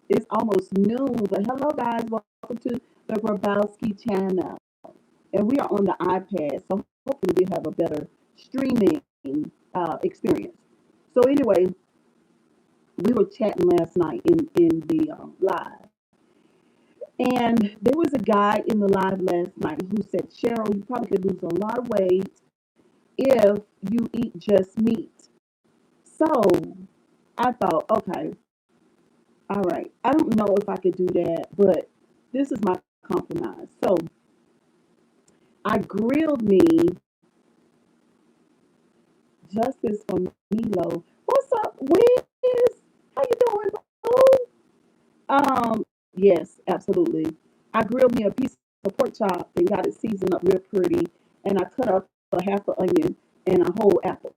It's almost noon, but hello, guys. Welcome to the Grabowski channel. And we are on the iPad, so hopefully we have a better streaming experience. So, anyway, we were chatting last night in the live. And there was a guy in the live last night who said, Cheryl, you probably could lose a lot of weight if you eat just meat. So I thought, okay, all right. I don't know if I could do that, but this is my compromise. So I grilled me justice for Milo. What's up, Wiz? How you doing, boo? Yes, absolutely. I grilled me a piece of pork chop and got it seasoned up real pretty, and I cut up a half an onion and a whole apple.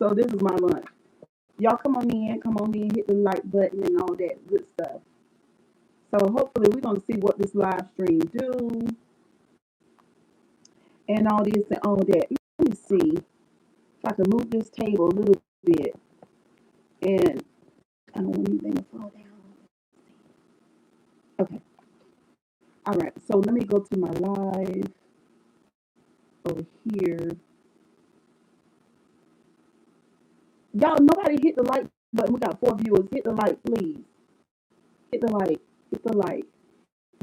So this is my lunch. Y'all come on in, hit the like button and all that good stuff. So hopefully we're gonna see what this live stream do and all this and all that. Let me see if I can move this table a little bit and I don't want anything to fall down. Okay. All right. So let me go to my live over here. Y'all, nobody hit the like button. We got 4 viewers. Hit the like, please. Hit the like. Hit the like.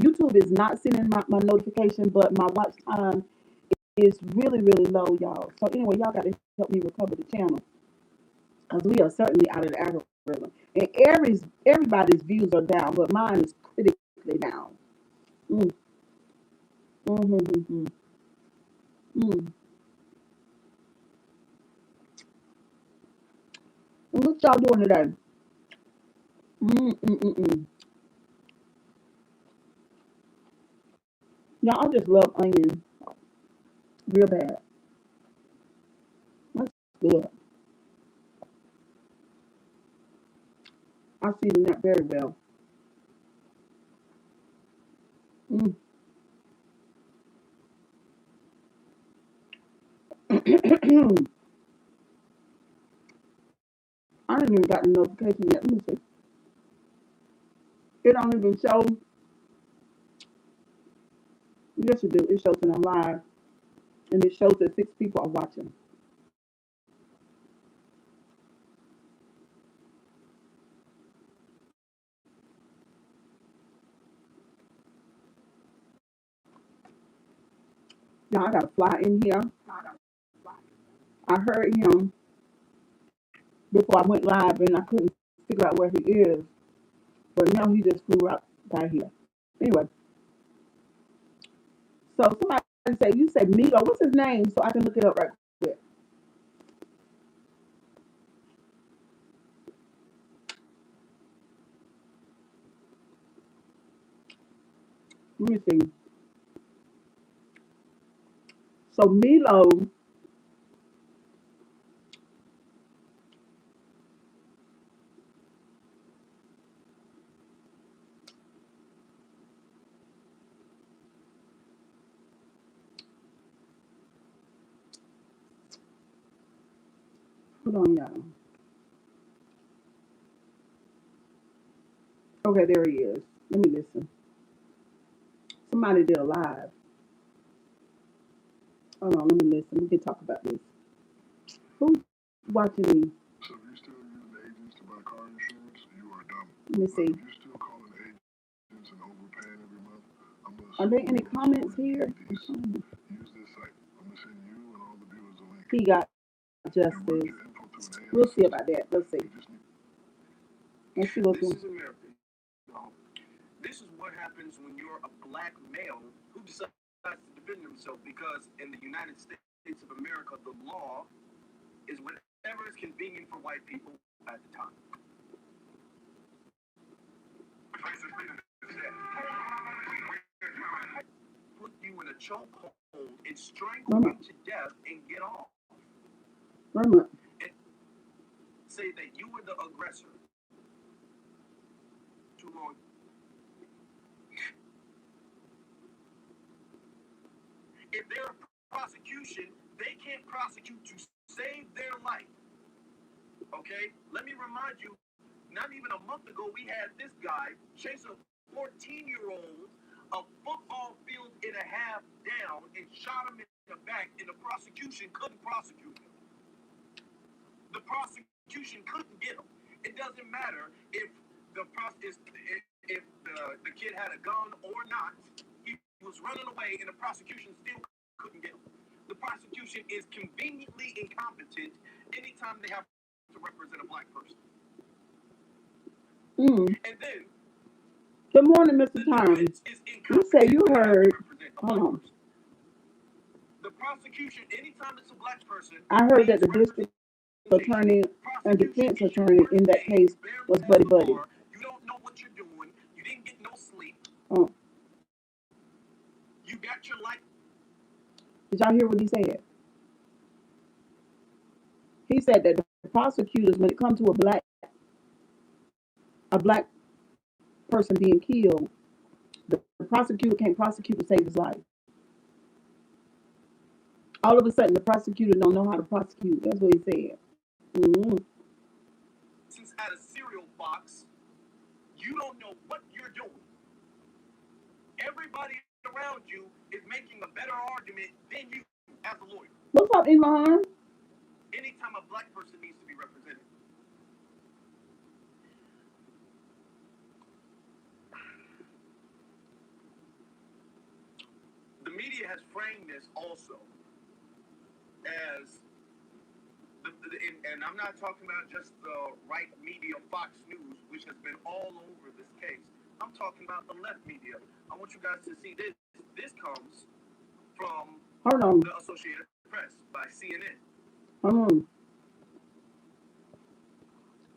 YouTube is not sending my notification, but my watch time is really, really low, y'all. So anyway, y'all got to help me recover the channel because we are certainly out of the algorithm. And everybody's views are down, but mine is critically down. Mm, mm, mm, mm, mm, mm. And what y'all doing today? Mm, mm, mm, mm. Y'all, I just love onion real bad. That's good. I season that very well. Mm. I haven't even got the notification yet. Let me see. It don't even show. Yes, it do. It shows that I'm live, and it shows that 6 people are watching. Now I got a fly in here. I heard him before I went live, and I couldn't figure out where he is. But now he just flew out by here. Anyway, so somebody say you say Milo. What's his name? So I can look it up right quick. Let me see. So Milo, hold on, y'all. Okay, there he is. Let me listen. Somebody did a live. Hold on, let me listen. We can talk about this. Who's watching me? So if you're still using agents to buy car insurance, you are dumb. Let me see. If you're still calling agents and overpaying every month, are there any comments here? Use this site. I'm gonna send you and all the viewers a link. He got justice. We'll see about that. Let's see. Let's see what's going on. This is what happens when you're a black male who decides to defend himself because in the United States of America, the law is whatever is convenient for white people at the time. Put you in a chokehold and strangle you to death and get off. And say that you were the aggressor. Too long. If they're a prosecution, they can't prosecute to save their life. Okay? Let me remind you not even a month ago, we had this guy chase a 14-year-old a football field and a half down and shot him in the back, and the prosecution couldn't prosecute him. The prosecution couldn't get him. It doesn't matter if the kid had a gun or not. He was running away, and the prosecution still couldn't get him. The prosecution is conveniently incompetent anytime they have to represent a black person. And then, good morning, Mr. Tom. You say you heard. Hold on. The prosecution, anytime it's a black person, I heard that the district attorney and defense attorney in that case was buddy. You don't know what you're doing. You didn't get no sleep. Oh. You got your life. Did y'all hear what he said? He said that the prosecutors, when it comes to a black person being killed, the prosecutor can't prosecute to save his life. All of a sudden, the prosecutor don't know how to prosecute. That's what he said. Since at a cereal box, you don't know what you're doing. Everybody around you is making a better argument than you as a lawyer. What's up, Elon? Anytime a black person needs to be represented. The media has framed this also as, and I'm not talking about just the right media, Fox News, which has been all over this case. I'm talking about the left media. I want you guys to see this. This comes from the Associated Press by CNN. Hold on.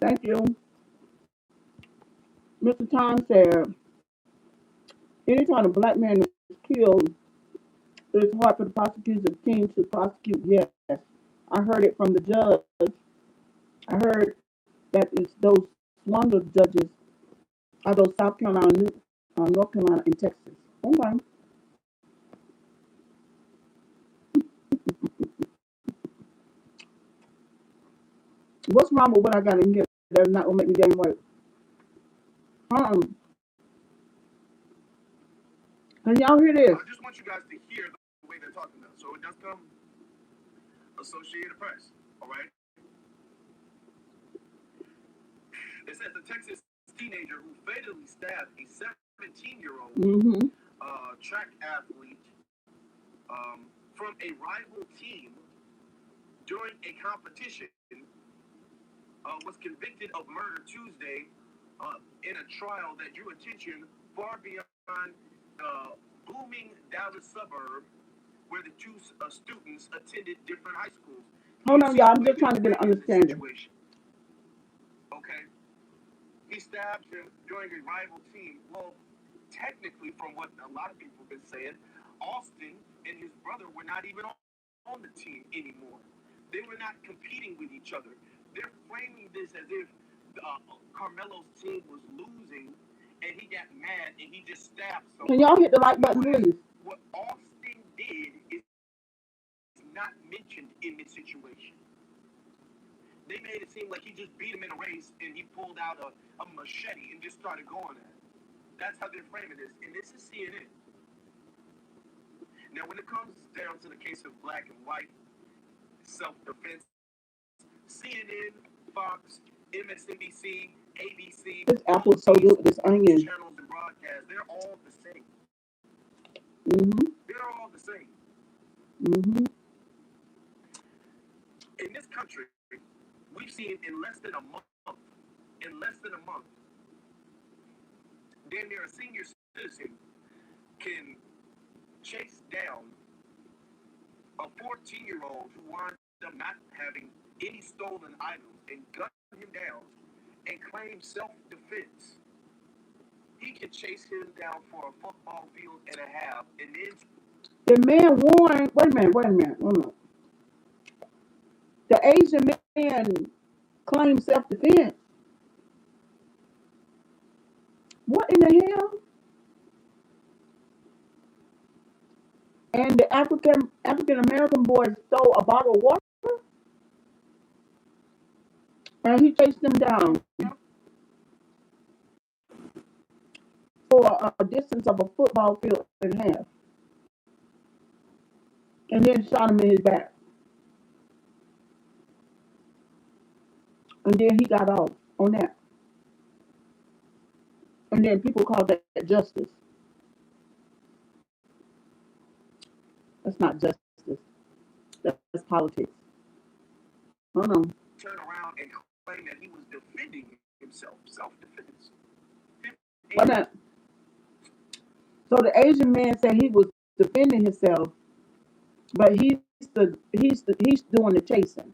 Thank you. Mr. Tom said, anytime a black man is killed, it's hard for the prosecution team to prosecute. Yes. I heard it from the judge. I heard that it's those Swindle judges are those South Carolina, North Carolina, and Texas. Okay. What's wrong with what I got in here? That's not gonna make me gain weight. Can y'all hear this? I just want you guys to hear the way they're talking about. So it does come Associated Press, all right? It says the Texas teenager who fatally stabbed a 17-year-old track athlete from a rival team during a competition was convicted of murder Tuesday in a trial that drew attention far beyond the booming Dallas suburb where the two students attended different high schools. Hold on, y'all. I'm just trying to get an understanding. Okay. He stabbed him during a rival team. Well, technically, from what a lot of people have been saying, Austin and his brother were not even on the team anymore. They were not competing with each other. They're framing this as if Karmelo's team was losing and he got mad and he just stabbed someone. Can y'all hit the like button, please? What Austin did is not mentioned in this situation. They made it seem like he just beat him in a race and he pulled out a machete and just started going at it. That's how they're framing this. And this is CNN. Now, when it comes down to the case of black and white self-defense, CNN, Fox, MSNBC, ABC, this apple is so good with this onion. Channels and broadcasts, they're all the same. They're all the same. In this country, we've seen in less than a month, damn near a senior citizen can chase down a 14-year-old who winds up not having any stolen items and gun him down and claim self-defense. He can chase him down for a football field and a half and then... The man warned... Wait a minute. The Asian man claimed self-defense. What in the hell? And the African American boy stole a bottle of water, and he chased him down. a distance of a football field in half, and then shot him in his back. And then he got off on that. And then people call that justice. That's not justice. That's politics. Hold on. Turn around and claim that he was defending himself, self-defense. Why not? So the Asian man said he was defending himself, but he's doing the chasing.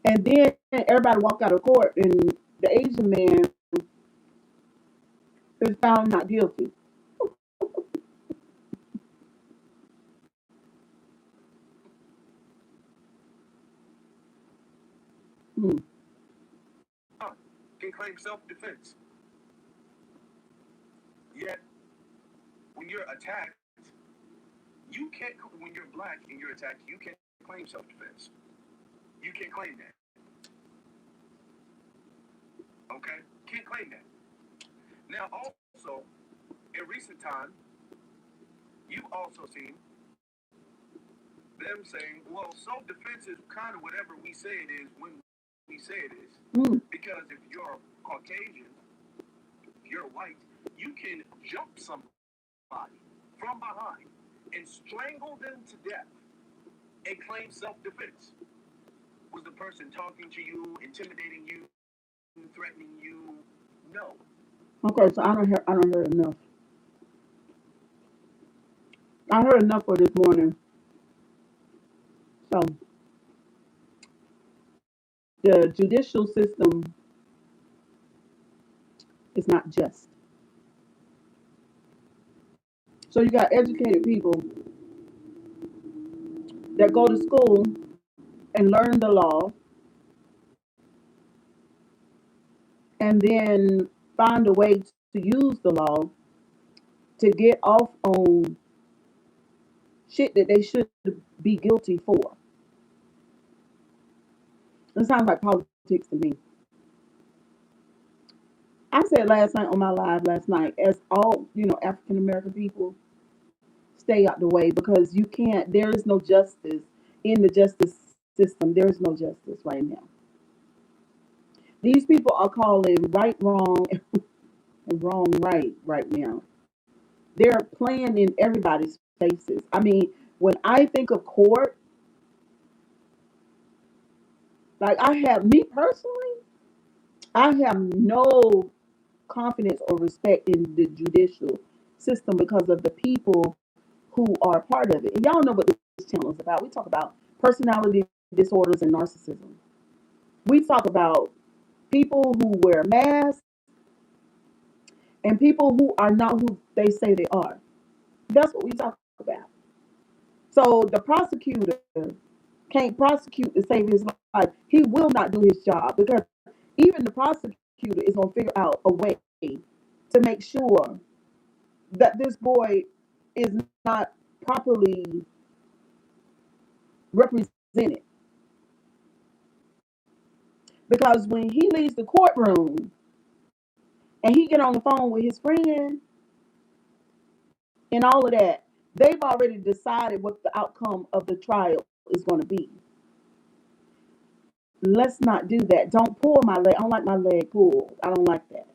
And then everybody walked out of court, and the Asian man is found not guilty. Hmm. Can claim self-defense. Yet, when you're attacked, you can't. When you're black and you're attacked, you can't claim self-defense. You can't claim that. Okay? Can't claim that. Now, also, in recent time, you've also seen them saying, well, self-defense is kind of whatever we say it is when we say it is. Hmm. Because if you're Caucasian, if you're white, you can jump somebody from behind and strangle them to death and claim self-defense. Was the person talking to you, intimidating you, threatening you? No. Okay, so I don't hear enough. I heard enough for this morning. So the judicial system is not just. So you got educated people that go to school and learn the law and then find a way to use the law to get off on shit that they should be guilty for. It sounds like politics to me. I said last night on my live last night, as all, African American people, stay out the way because you can't, there is no justice in the justice system. There is no justice right now. These people are calling right wrong and wrong right now. They're playing in everybody's faces. I mean, when I think of court, like me personally, I have no confidence or respect in the judicial system because of the people who are part of it. And y'all know what this channel is about. We talk about personality disorders and narcissism. We talk about people who wear masks and people who are not who they say they are. That's what we talk about. So the prosecutor can't prosecute to save his life. He will not do his job because even the prosecutor is going to figure out a way to make sure that this boy is not properly represented. Because when he leaves the courtroom and he get on the phone with his friend and all of that, they've already decided what the outcome of the trial is going to be. Let's not do that. Don't pull my leg. I don't like my leg pulled. I don't like that.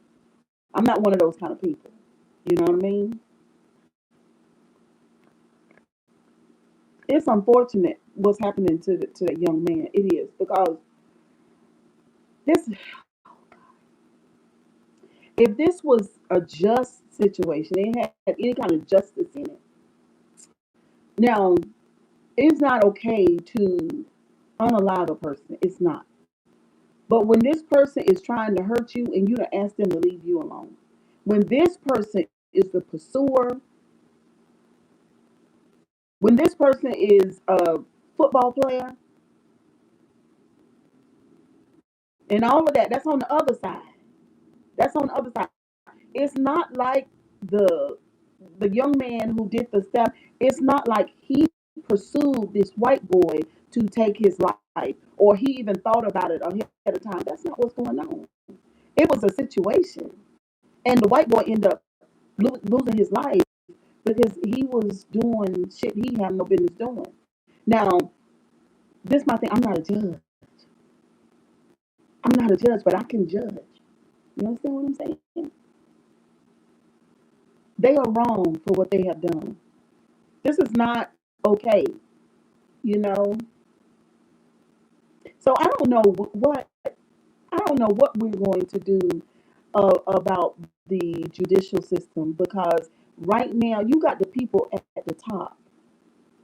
I'm not one of those kind of people. You know what I mean? It's unfortunate what's happening to that young man. It is because this, if this was a just situation, it had any kind of justice in it. Now, it's not okay to unalive a person. It's not. But when this person is trying to hurt you and you don't ask them to leave you alone, when this person is the pursuer, when this person is a football player, and all of that, that's on the other side. That's on the other side. It's not like the the young man who did the stuff. It's not like he pursued this white boy to take his life, or he even thought about it ahead of time. That's not what's going on. It was a situation, And the white boy ended up losing his life because he was doing shit he had no business doing. Now, this my thing. I'm not a judge. I'm not a judge, but I can judge. You understand what I'm saying? They are wrong for what they have done. This is not okay. You know. So I don't know what we're going to do about the judicial system because right now you got the people at the top,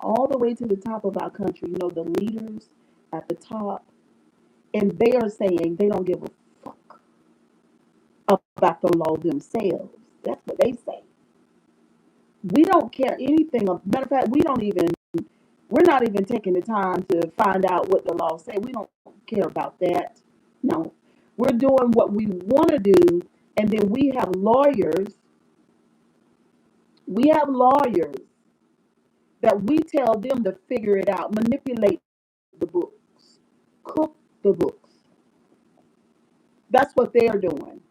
all the way to the top of our country. You know, the leaders at the top, and they are saying they don't give a fuck about the law themselves. That's what they say. We don't care anything. Matter of fact, we're not even taking the time to find out what the law say. We don't care about that. No, we're doing what we want to do, and then we have lawyers. We have lawyers that we tell them to figure it out, manipulate the books, cook the books. That's what they're doing.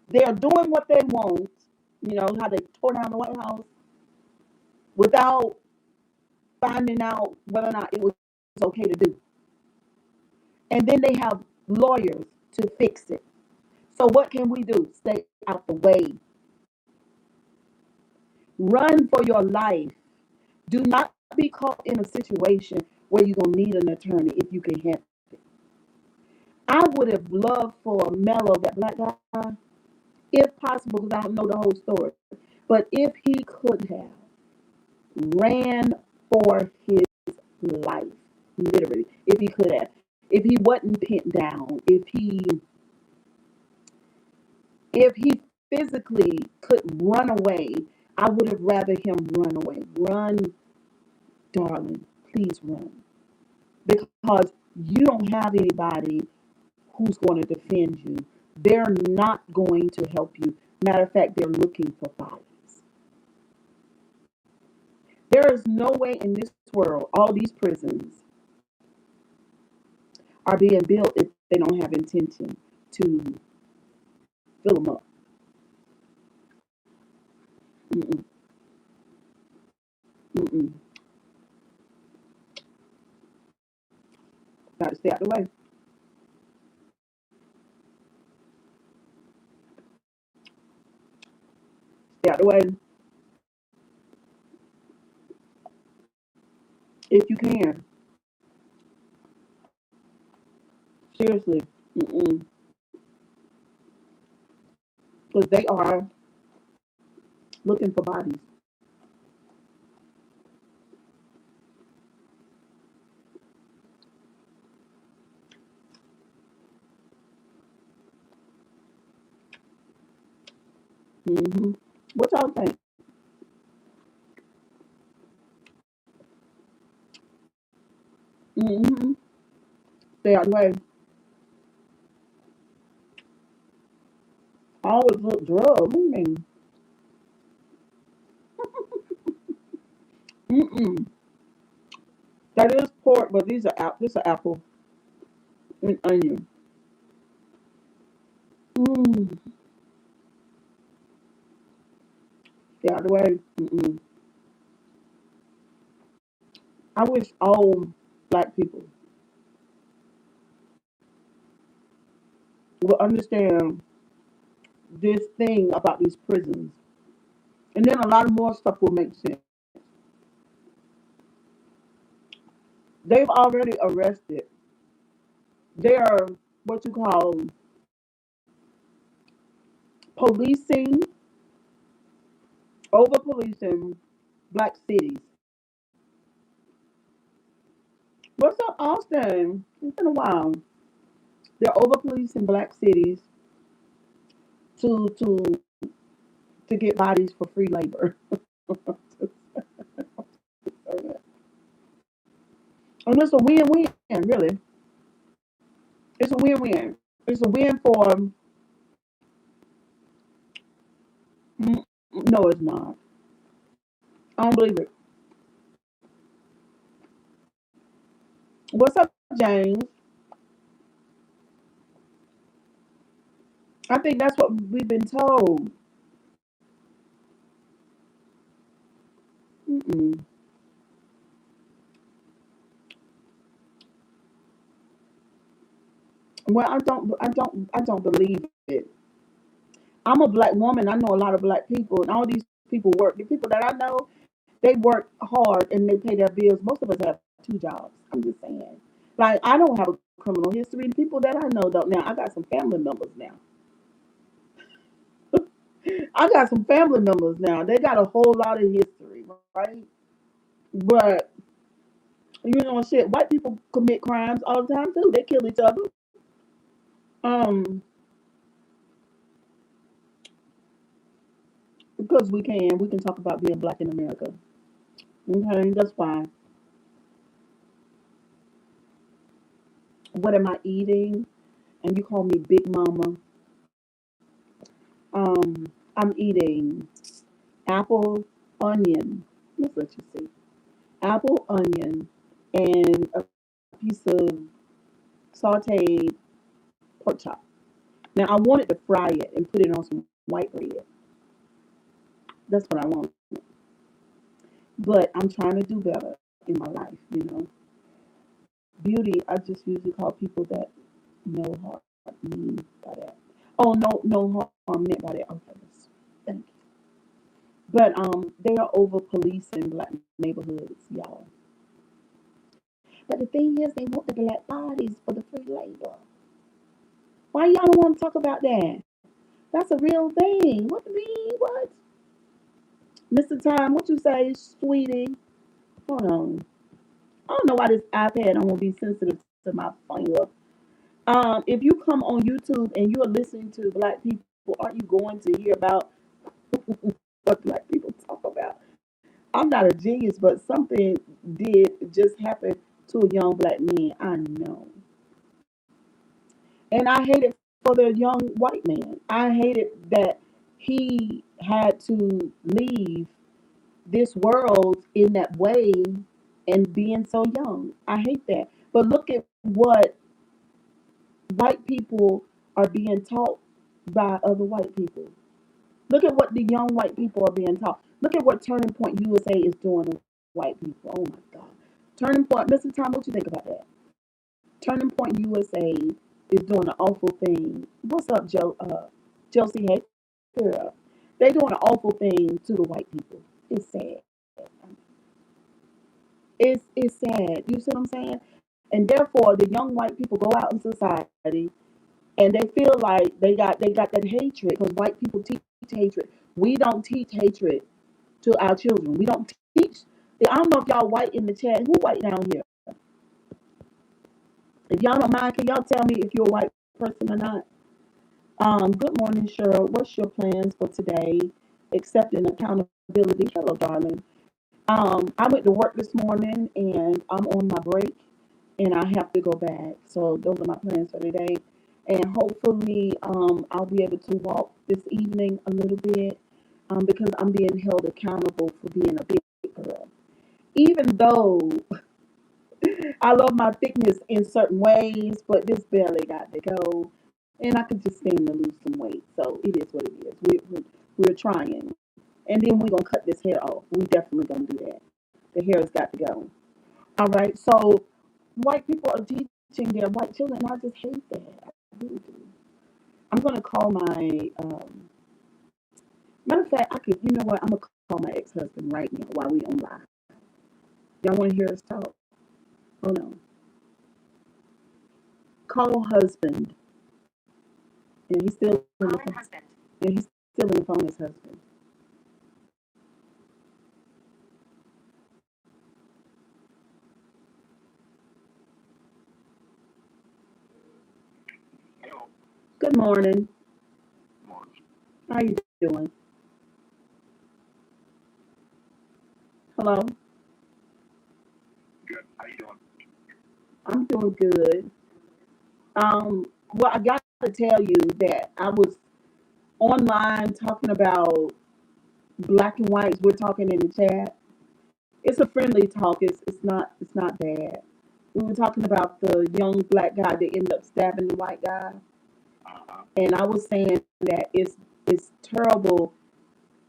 They're doing what they want. You know how they tore down the White House without finding out whether or not it was okay to do. And then they have lawyers to fix it. So what can we do? Stay out the way. Run for your life. Do not be caught in a situation where you're gonna need an attorney if you can help it. I would have loved for Mello, that black guy, if possible, because I don't know the whole story. But if he could have ran for his life, literally, if he could have, if he wasn't pinned down, if he physically could run away, I would have rather him run away. Run, darling, please run. Because you don't have anybody who's going to defend you. They're not going to help you. Matter of fact, they're looking for bodies. There is no way in this world all these prisons are being built if they don't have intention to fill them up. Mm-mm, mm-mm. Got to stay out the way. Stay out the way if you can. Seriously. Mm-mm. Because they are looking for bodies. Mm-hmm. What y'all think? Mm-hmm. Stay out the way. I always look drugs. What do you mean? Mm-mm. That is pork, but these are this are apple and onion. Mm. Stay out the way. Mm-mm. I wish all black people would understand this thing about these prisons, and then a lot of more stuff will make sense. They've already arrested. They are what you call policing, over policing black cities. What's up, Austin? It's been a while. They're over policing black cities to to get bodies for free labor. And it's a win-win, really. It's a win-win. It's a win for. No, it's not. I don't believe it. What's up, James? I think that's what we've been told. Mm-mm. Well, I don't believe it. I'm a black woman. I know a lot of black people, and all these people work. The people that I know, they work hard and they pay their bills. Most of us have two jobs. I'm just saying. Like I don't have a criminal history. The people that I know don't. Now I got some family members now. I got some family members now. They got a whole lot of history, right? But shit. White people commit crimes all the time too. They kill each other. Um, because we can talk about being black in America. Okay, that's fine. What am I eating? And you call me Big Mama. I'm eating apple, onion. Let's let you see. Apple, onion, and a piece of sauteed pork chop. Now I wanted to fry it and put it on some white bread. That's what I want. But I'm trying to do better in my life. Beauty, I just usually call people that no harm mean by that. Oh no harm meant by that. Okay, thank you. But they are over policing black neighborhoods, y'all. But the thing is, they want the black bodies for the free labor. Why y'all don't want to talk about that? That's a real thing. What me? What? Mr. Time, what you say, sweetie? Hold on. I don't know why this iPad don't want to be sensitive to my finger. If you come on YouTube and you are listening to black people, aren't you going to hear about what black people talk about? I'm not a genius, but something did just happen to a young black man. I know. And I hate it for the young white man. I hated that he had to leave this world in that way and being so young. I hate that. But look at what white people are being taught by other white people. Look at what the young white people are being taught. Look at what Turning Point USA is doing to white people. Oh my God. Turning Point, Mr. Tom, what you think about that? Turning Point USA is doing an awful thing. What's up, Josie? Hey, girl. They doing an awful thing to the white people. It's sad. It's sad. You see what I'm saying? And therefore, the young white people go out in society and they feel like they got that hatred because white people teach hatred. We don't teach hatred to our children. We don't teach. I don't know if y'all white in the chat. Who white down here? If y'all don't mind, can y'all tell me if you're a white person or not? Good morning, Cheryl. What's your plans for today? Accepting accountability. Hello, darling. I went to work this morning and I'm on my break and I have to go back. So those are my plans for today. And hopefully, I'll be able to walk this evening a little bit because I'm being held accountable for being a big girl. Even though I love my thickness in certain ways, but this belly got to go. And I could just stand to lose some weight. So it is what it is. We're trying. And then we're going to cut this hair off. We definitely going to do that. The hair has got to go. All right. So white people are teaching their white children. And I just hate that. I really do. I'm going to call my, matter of fact, you know what? I'm going to call my ex-husband right now while we on live. Y'all want to hear us talk? Hold on. Call husband. And he's still in the phone. Husband. And he's still in the phone, his husband. Hello. Good morning. Morning. How you doing? Hello? Good. How you doing? I'm doing good. Well, I got to tell you that I was online talking about black and whites. We're talking in the chat. It's a friendly talk. It's not bad. We were talking about the young black guy that ended up stabbing the white guy, Uh-huh. and I was saying that it's terrible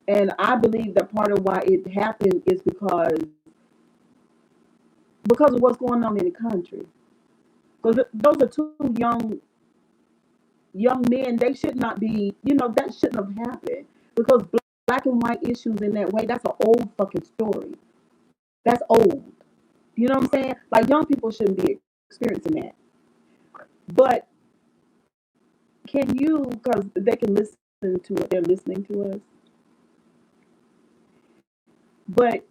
And I believe that part of why it happened is because of what's going on in the country. Because those are two young men. They should not be. That shouldn't have happened. Because black and white issues in that way. That's an old fucking story. That's old. You know what I'm saying? Like young people shouldn't be experiencing that. But can you? Because they can listen to it. They're listening to us. But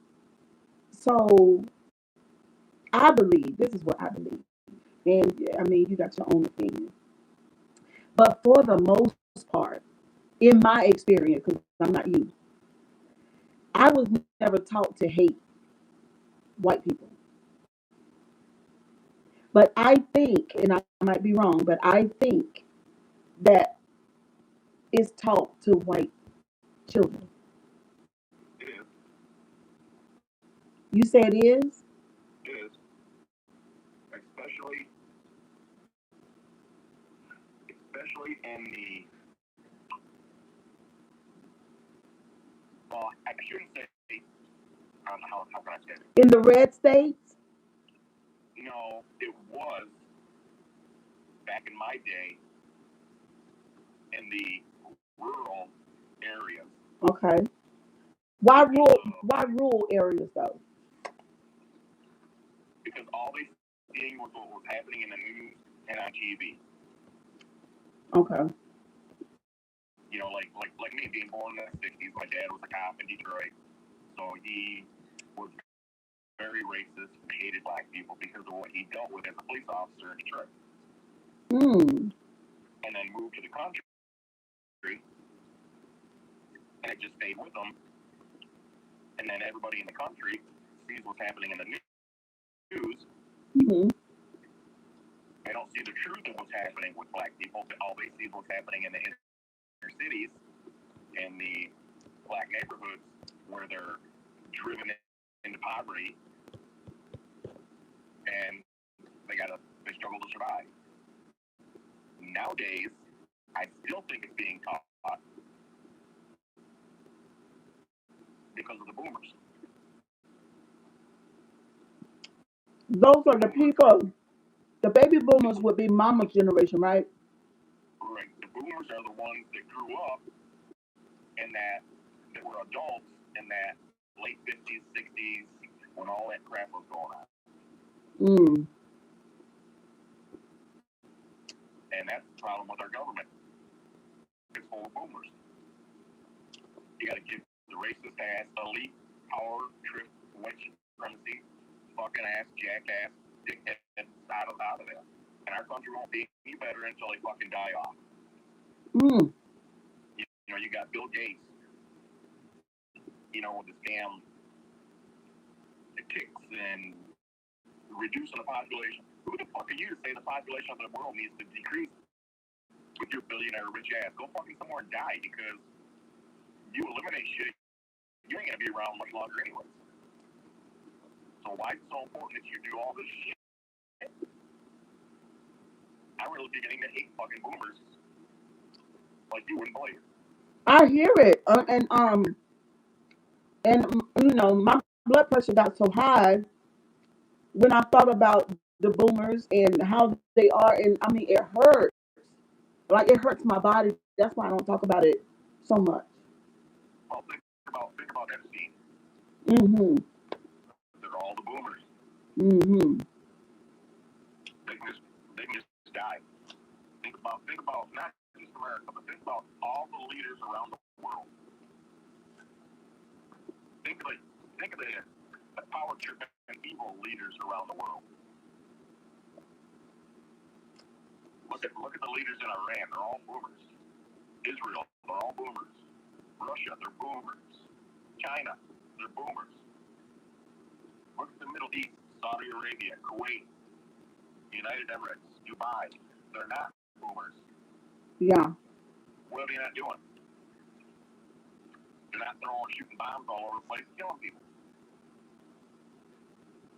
so I believe this is what I believe. And I mean, you got your own opinion. But for the most part, in my experience, because I'm not you, I was never taught to hate white people. But I think, and I might be wrong, but I think that it's taught to white children. It is. You say it is? It is. Especially, especially in the, well, I shouldn't say, how can I say it? In the red states? No, it was back in my day in the rural areas. Okay. Why rural areas though? Because all they seeing was what was happening in the news and on TV. Okay. You know, like me being born in the '60s, my dad was a cop in Detroit, so he was very racist, hated black people because of what he dealt with as a police officer in Detroit. Hmm. And then moved to the country, and it just stayed with him. And then everybody in the country sees what's happening in the news. Hmm. They don't see the truth of what's happening with black people. All they see is what's happening in the inner cities, in the black neighborhoods, where they're driven into poverty, and they struggle to survive. Nowadays, I still think it's being taught because of the boomers. Those are the people. The baby boomers would be mama's generation, right? Right. The boomers are the ones that grew up in that were adults in that late 50s, 60s, when all that crap was going on. Mm. And that's the problem with our government. It's full of boomers. You got to give the racist ass, elite, power, trip, white supremacy, fucking ass, jackass, dickhead out of there. And our country won't be any better until they fucking die off. Mm. You know, you got Bill Gates, with the scam, the ticks, and reducing the population. Who the fuck are you to say the population of the world needs to decrease with your billionaire rich ass? Go fucking somewhere and die, because you eliminate shit, you ain't gonna be around much longer anyways. So why is it so important that you do all this shit? I'm really beginning to hate fucking boomers like you wouldn't believe. I hear it, and my blood pressure got so high when I thought about the boomers and how they are, and I mean it hurts. Like it hurts my body. That's why I don't talk about it so much. Well, think about Epstein. Mm-hmm. They're all the boomers. Mm-hmm. They can just die. Think about not just America, but think about all the leaders around the world. Think of the power tripping and evil leaders around the world. Look at the leaders in Iran. They're all boomers. Israel, they're all boomers. Russia, they're boomers. China, they're boomers. Look at the Middle East, Saudi Arabia, Kuwait, United Emirates, Dubai. They're not boomers. Yeah. What are they not doing? They're not shooting bombs all over the place, killing people.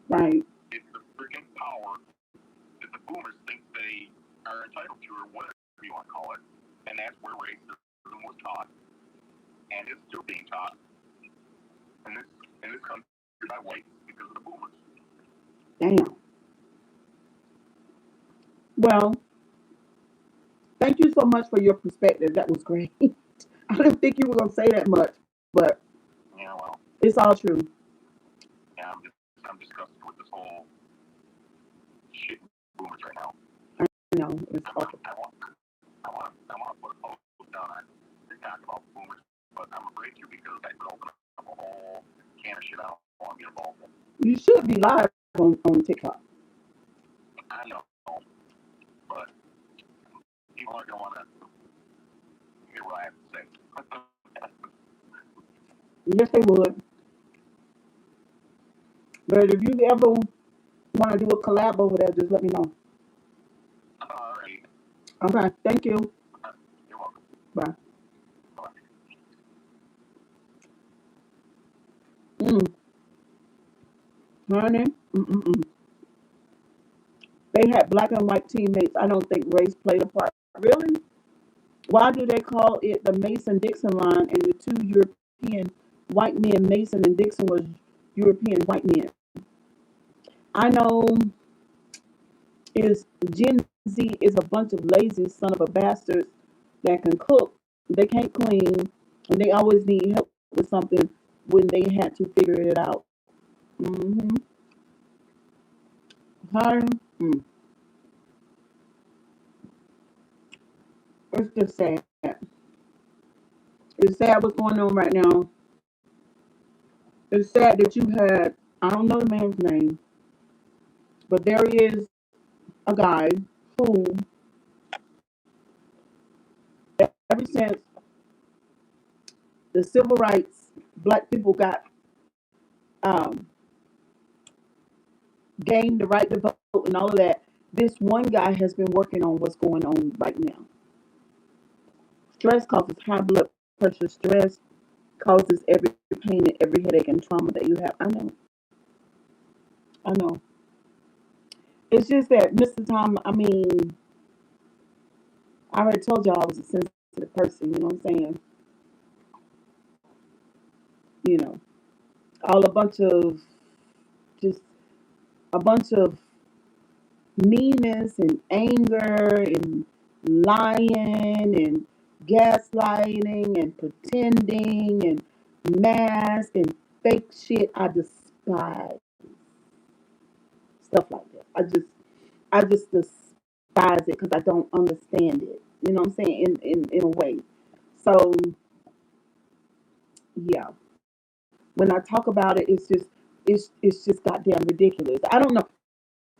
Right. It's the freaking power that the boomers think they are entitled to, or whatever you want to call it. And that's where racism was taught. and it's still being taught in this country by whites because of the boomers. Damn. Well, thank you so much for your perspective. That was great. I didn't think you were gonna say that much, but Yeah, well, it's all true. yeah, I'm disgusted with this whole shit boomers right now. You know, it's awful. I want to put a post on to talk about boomers, but I'm afraid to because I could open up a whole can of shit I don't want to get involved in. You should be live on TikTok. I know, but people aren't gonna want to hear what I have to say. Yes, they would. But if you ever want to do a collab over there, just let me know. Alright. Okay, thank you. You're welcome. Bye. Bye. Mm, honey, mm-mm-mm. They had black and white teammates. I don't think race played a part. Really? Why do they call it the Mason-Dixon line and the two European white men, Mason and Dixon, was European white men? I know is Gen Z is a bunch of lazy son of a bastards that can cook, they can't clean, and they always need help with something when they had to figure it out. Mm-hmm. Hi. Mm. It's just sad. It's sad what's going on right now. It's sad that you had, I don't know the man's name, but there is a guy who, ever since the civil rights, black people got um, gained the right to vote and all of that, this one guy has been working on what's going on right now. Stress causes high blood pressure. Stress causes every pain and every headache and trauma that you have. I know. I know. It's just that, Mr. Tom, I mean, I already told y'all I was a sensitive person, you know what I'm saying? You know, all a bunch of just a bunch of meanness and anger and lying and gaslighting and pretending and mask and fake shit. I despise stuff like that. I just despise it because I don't understand it. You know what I'm saying? In a way. So yeah, when I talk about it, it's just goddamn ridiculous. I don't know.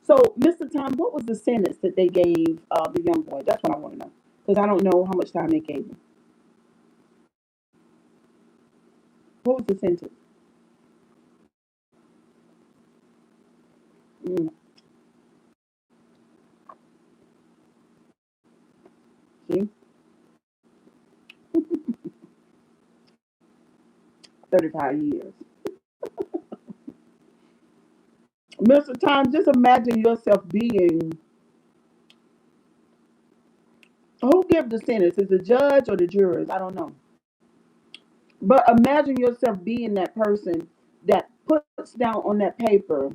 So, Mr. Tom, what was the sentence that they gave the young boy? That's what I want to know because I don't know how much time they gave him. What was the sentence? Mm, see, 35 years. Mr. Tom, just imagine yourself being who gives the sentence? Is the judge or the jurors? I don't know. But imagine yourself being that person that puts down on that paper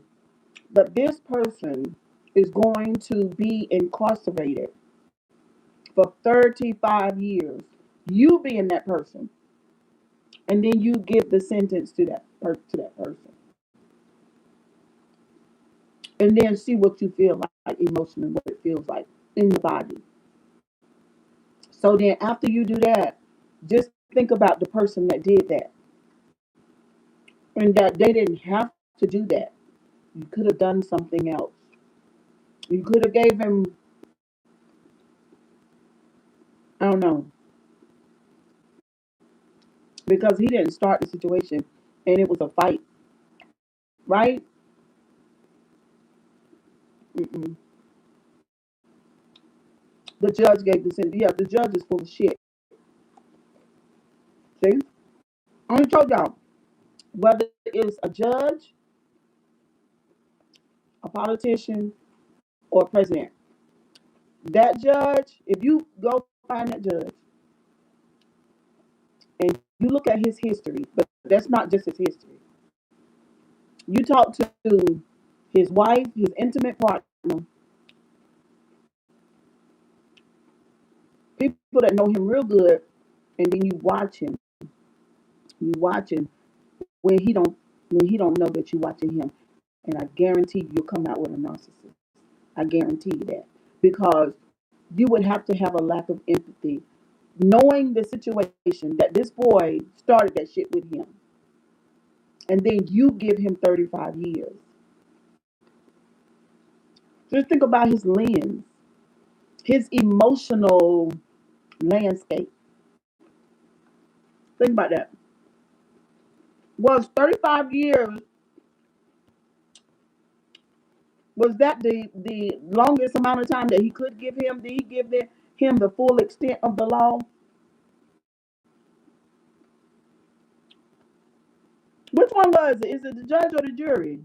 that this person is going to be incarcerated for 35 years. You being that person, and then you give the sentence to to that person, and then see what you feel like emotionally, what it feels like in your body. So then, after you do that, just think about the person that did that, and that they didn't have to do that. You could have done something else. You could have gave him, I don't know, because he didn't start the situation, and it was a fight, right? Mm-mm. The judge gave the sentence. Yeah, the judge is full of shit. See, I only told y'all whether it's a judge, a politician, or a president. That judge, if you go find that judge and you look at his history, but that's not just his history. You talk to his wife, his intimate partner, people that know him real good, and then you watch him. You watch him when he don't know that you're watching him, and I guarantee you'll come out with a narcissist. I guarantee you that because you would have to have a lack of empathy, knowing the situation that this boy started that shit with him, and then you give him 35 years. Just think about his lens, his emotional landscape. Think about that. Was 35 years, was that the longest amount of time that he could give him? Did he give him the full extent of the law? Which one was it? Is it the judge or the jury?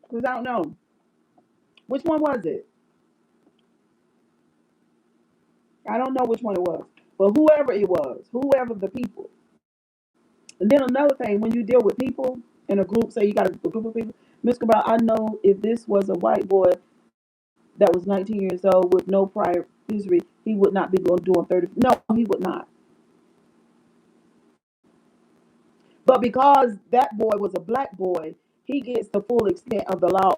Because I don't know. Which one was it? I don't know which one it was. But whoever it was, whoever the people. And then another thing, when you deal with people in a group, say you got a group of people, Miss Cabral, I know if this was a white boy that was 19 years old with no prior history, he would not be going doing 30. No, he would not. But because that boy was a black boy, he gets the full extent of the law.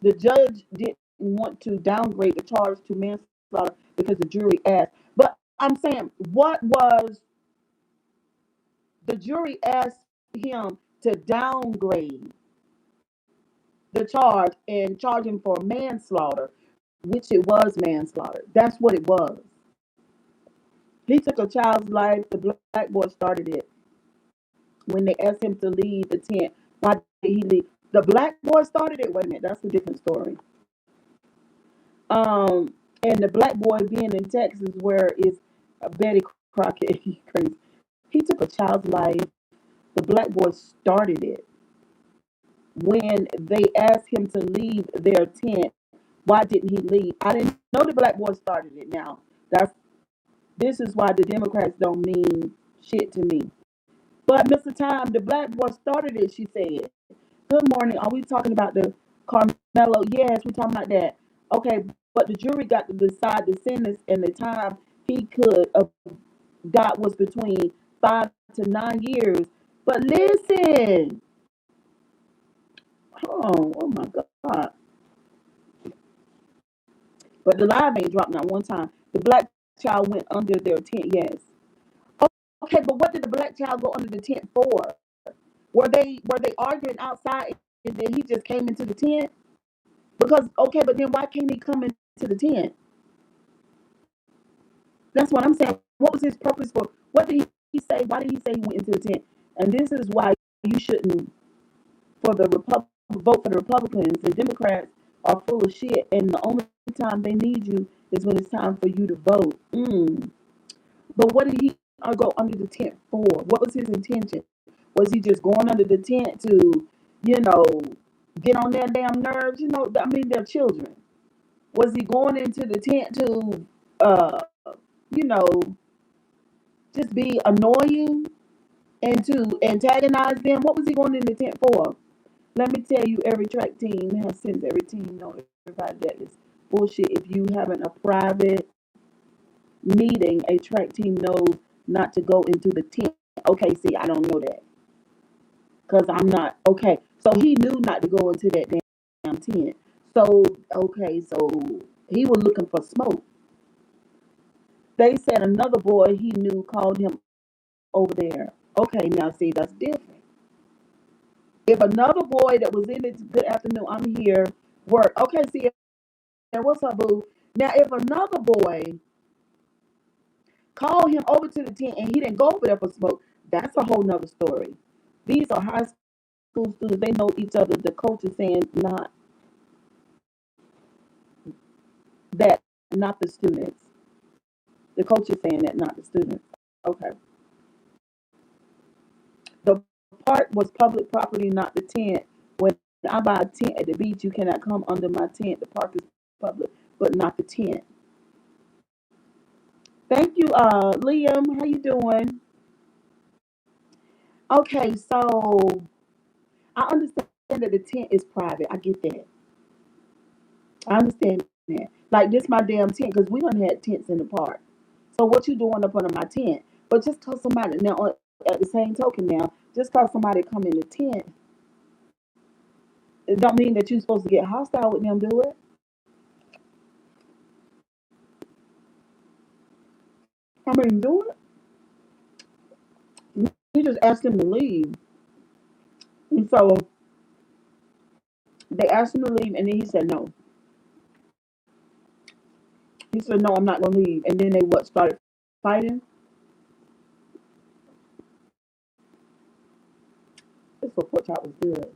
The judge didn't want to downgrade the charge to manslaughter because the jury asked. But I'm saying, what was the jury asked him to downgrade the charge and charge him for manslaughter, which it was manslaughter. That's what it was. He took a child's life. The black boy started it. When they asked him to leave the tent, why did he leave? The black boy started it. Wait a minute, that's a different story. And the black boy being in Texas, where is Betty Crockett? Crazy. He took a child's life. The black boy started it. When they asked him to leave their tent, why didn't he leave? I didn't know the black boy started it. Now, that's this is why the Democrats don't mean shit to me. But Mr. Time, the black boy started it. She said, "Good morning. Are we talking about the Carmelo?" Yes, we're talking about that. Okay, but the jury got to decide the sentence, and the time he could have got was between 5 to 9 years. But listen, oh my God. But the live ain't dropped not one time. The black child went under their tent, yes. Okay, but what did the black child go under the tent for? Were they arguing outside and then he just came into the tent? Because okay, but then why can't he come into the tent? That's what I'm saying. What was his purpose for? What did he say? Why did he say he went into the tent? And this is why you shouldn't for the vote for the Republicans. The Democrats are full of shit, and the only time they need you is when it's time for you to vote. But what did he go under the tent for? What was his intention? Was he just going under the tent to, you know, get on their damn nerves? I mean, they're children. Was he going into the tent to, uh, you know, just be annoying and to antagonize them? What was he going in the tent for? Let me tell you, every track team has since every team know everybody that is bullshit. If you having a private meeting, a track team knows not to go into the tent. Okay, see, I don't know that because I'm not okay. So he knew not to go into that damn tent. So okay, so he was looking for smoke. They said another boy he knew called him over there. Okay, now see, that's different. If another boy that was in it, good afternoon, I'm here, work. Okay, see, what's up, boo? Now, if another boy called him over to the tent and he didn't go over there for smoke, that's a whole nother story. These are high school students. They know each other. The coach is saying not that, not the students. The coach is saying that, not the students. Okay. The park was public property, not the tent. When I buy a tent at the beach, you cannot come under my tent. The park is public, but not the tent. Thank you, Liam. How you doing? Okay, so I understand that the tent is private. I get that. I understand that. Like this, my damn tent, because we done had tents in the park. So what you doing up under my tent? But just cause somebody now, at the same token, now, just cause somebody come in the tent, it don't mean that you're supposed to get hostile with them. Do it. I mean, do it. You just asked him to leave, and so they asked him to leave, and then he said no. He said no, I'm not gonna leave. And then they what started fighting. This pork chop was good.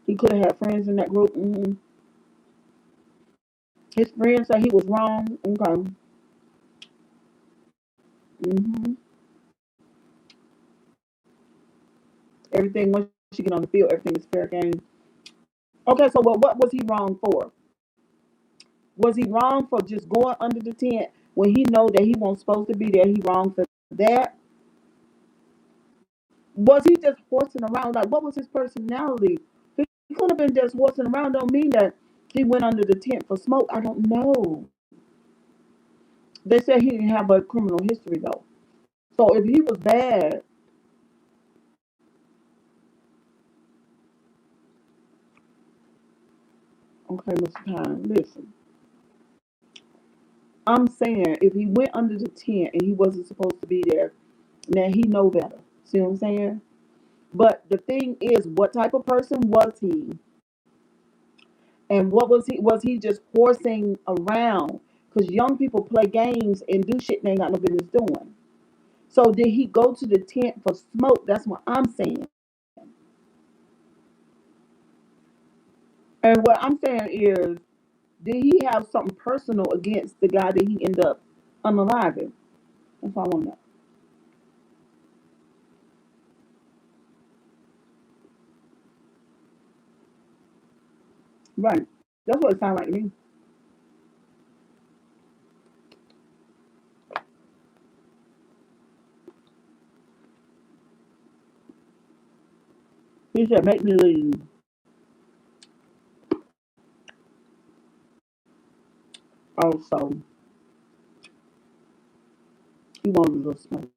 He could have had friends in that group. His friends said he was wrong. Okay. hmm Everything once you get on the field, everything is fair game. Okay, so what was he wrong for? Was he wrong for just going under the tent when he know that he wasn't supposed to be there? He wrong for that? Was he just horsing around? Like, what was his personality? He could have been just horsing around. Don't mean that he went under the tent for smoke. I don't know. They said he didn't have a criminal history though. So if he was bad, okay, Mr. Khan, listen. I'm saying if he went under the tent and he wasn't supposed to be there, now he know better. See what I'm saying? But the thing is, what type of person was he? And what was he? Was he just horsing around? Because young people play games and do shit they ain't got no business doing. So did he go to the tent for smoke? That's what I'm saying. And what I'm saying is, did he have something personal against the guy that he ended up unaliving? That's all I want to know. Right. That's what it sounds like to me. He said, make me leave. Also, he wanted a little smoke.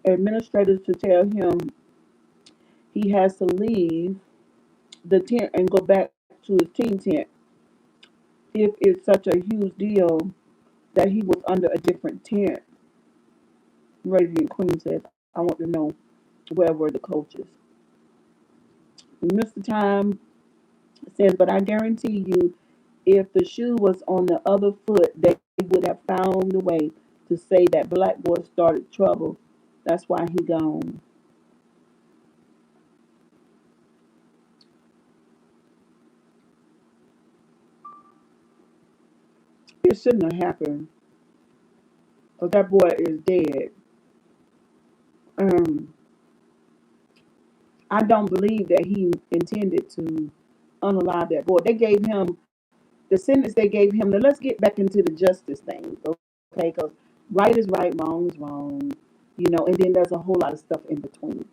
Administrators to tell him he has to leave the tent and go back to his team tent if it's such a huge deal that he was under a different tent. Radiant Queen said, I want to know where were the coaches. Mr. Time says, but I guarantee you, if the shoe was on the other foot, they would have found a way to say that Black Boy started trouble. That's why he gone. It shouldn't have happened. Because that boy is dead. Um, I don't believe that he intended to unalive that boy. They gave him the sentence they gave him. Now let's get back into the justice thing, okay? Because right is right, wrong is wrong, and then there's a whole lot of stuff in between.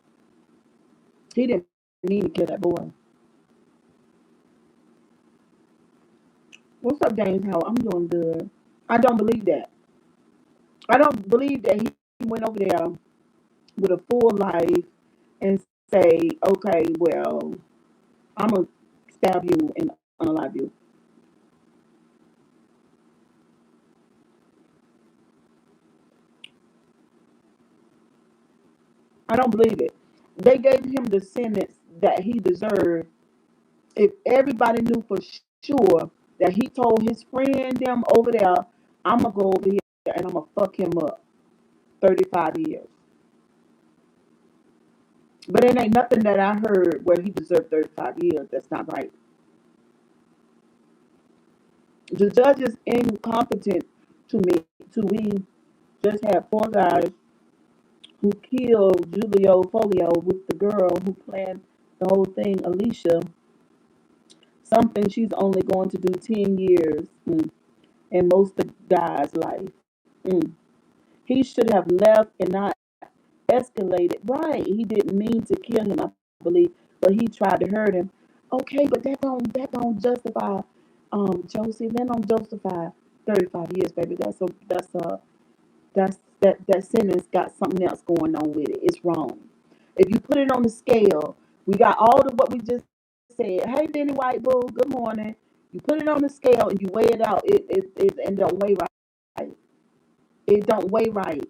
He didn't mean to kill that boy. What's up, James? How I'm doing good. I don't believe that. I don't believe that he went over there with a full life and say, okay, well, I'm gonna stab you and unalive you. I don't believe it. They gave him the sentence that he deserved. If everybody knew for sure that he told his friend them over there, I'm gonna go over here and I'm gonna fuck him up 35 years. But it ain't nothing that I heard where he deserved 35 years. That's not right. The judge is incompetent to me, to we. just had four guys who killed Julio Folio with the girl who planned the whole thing, Alicia, something she's only going to do 10 years in most of the guy's life. Mm. He should have left and not escalated. Right. He didn't mean to kill him, I believe, but he tried to hurt him. Okay, but that don't justify Josie, that don't justify 35 years, baby. That sentence got something else going on with it. It's wrong. If you put it on the scale, we got all of what we just said. Hey, Benny White Bull, good morning. You put it on the scale and you weigh it out. It don't weigh right. It don't weigh right.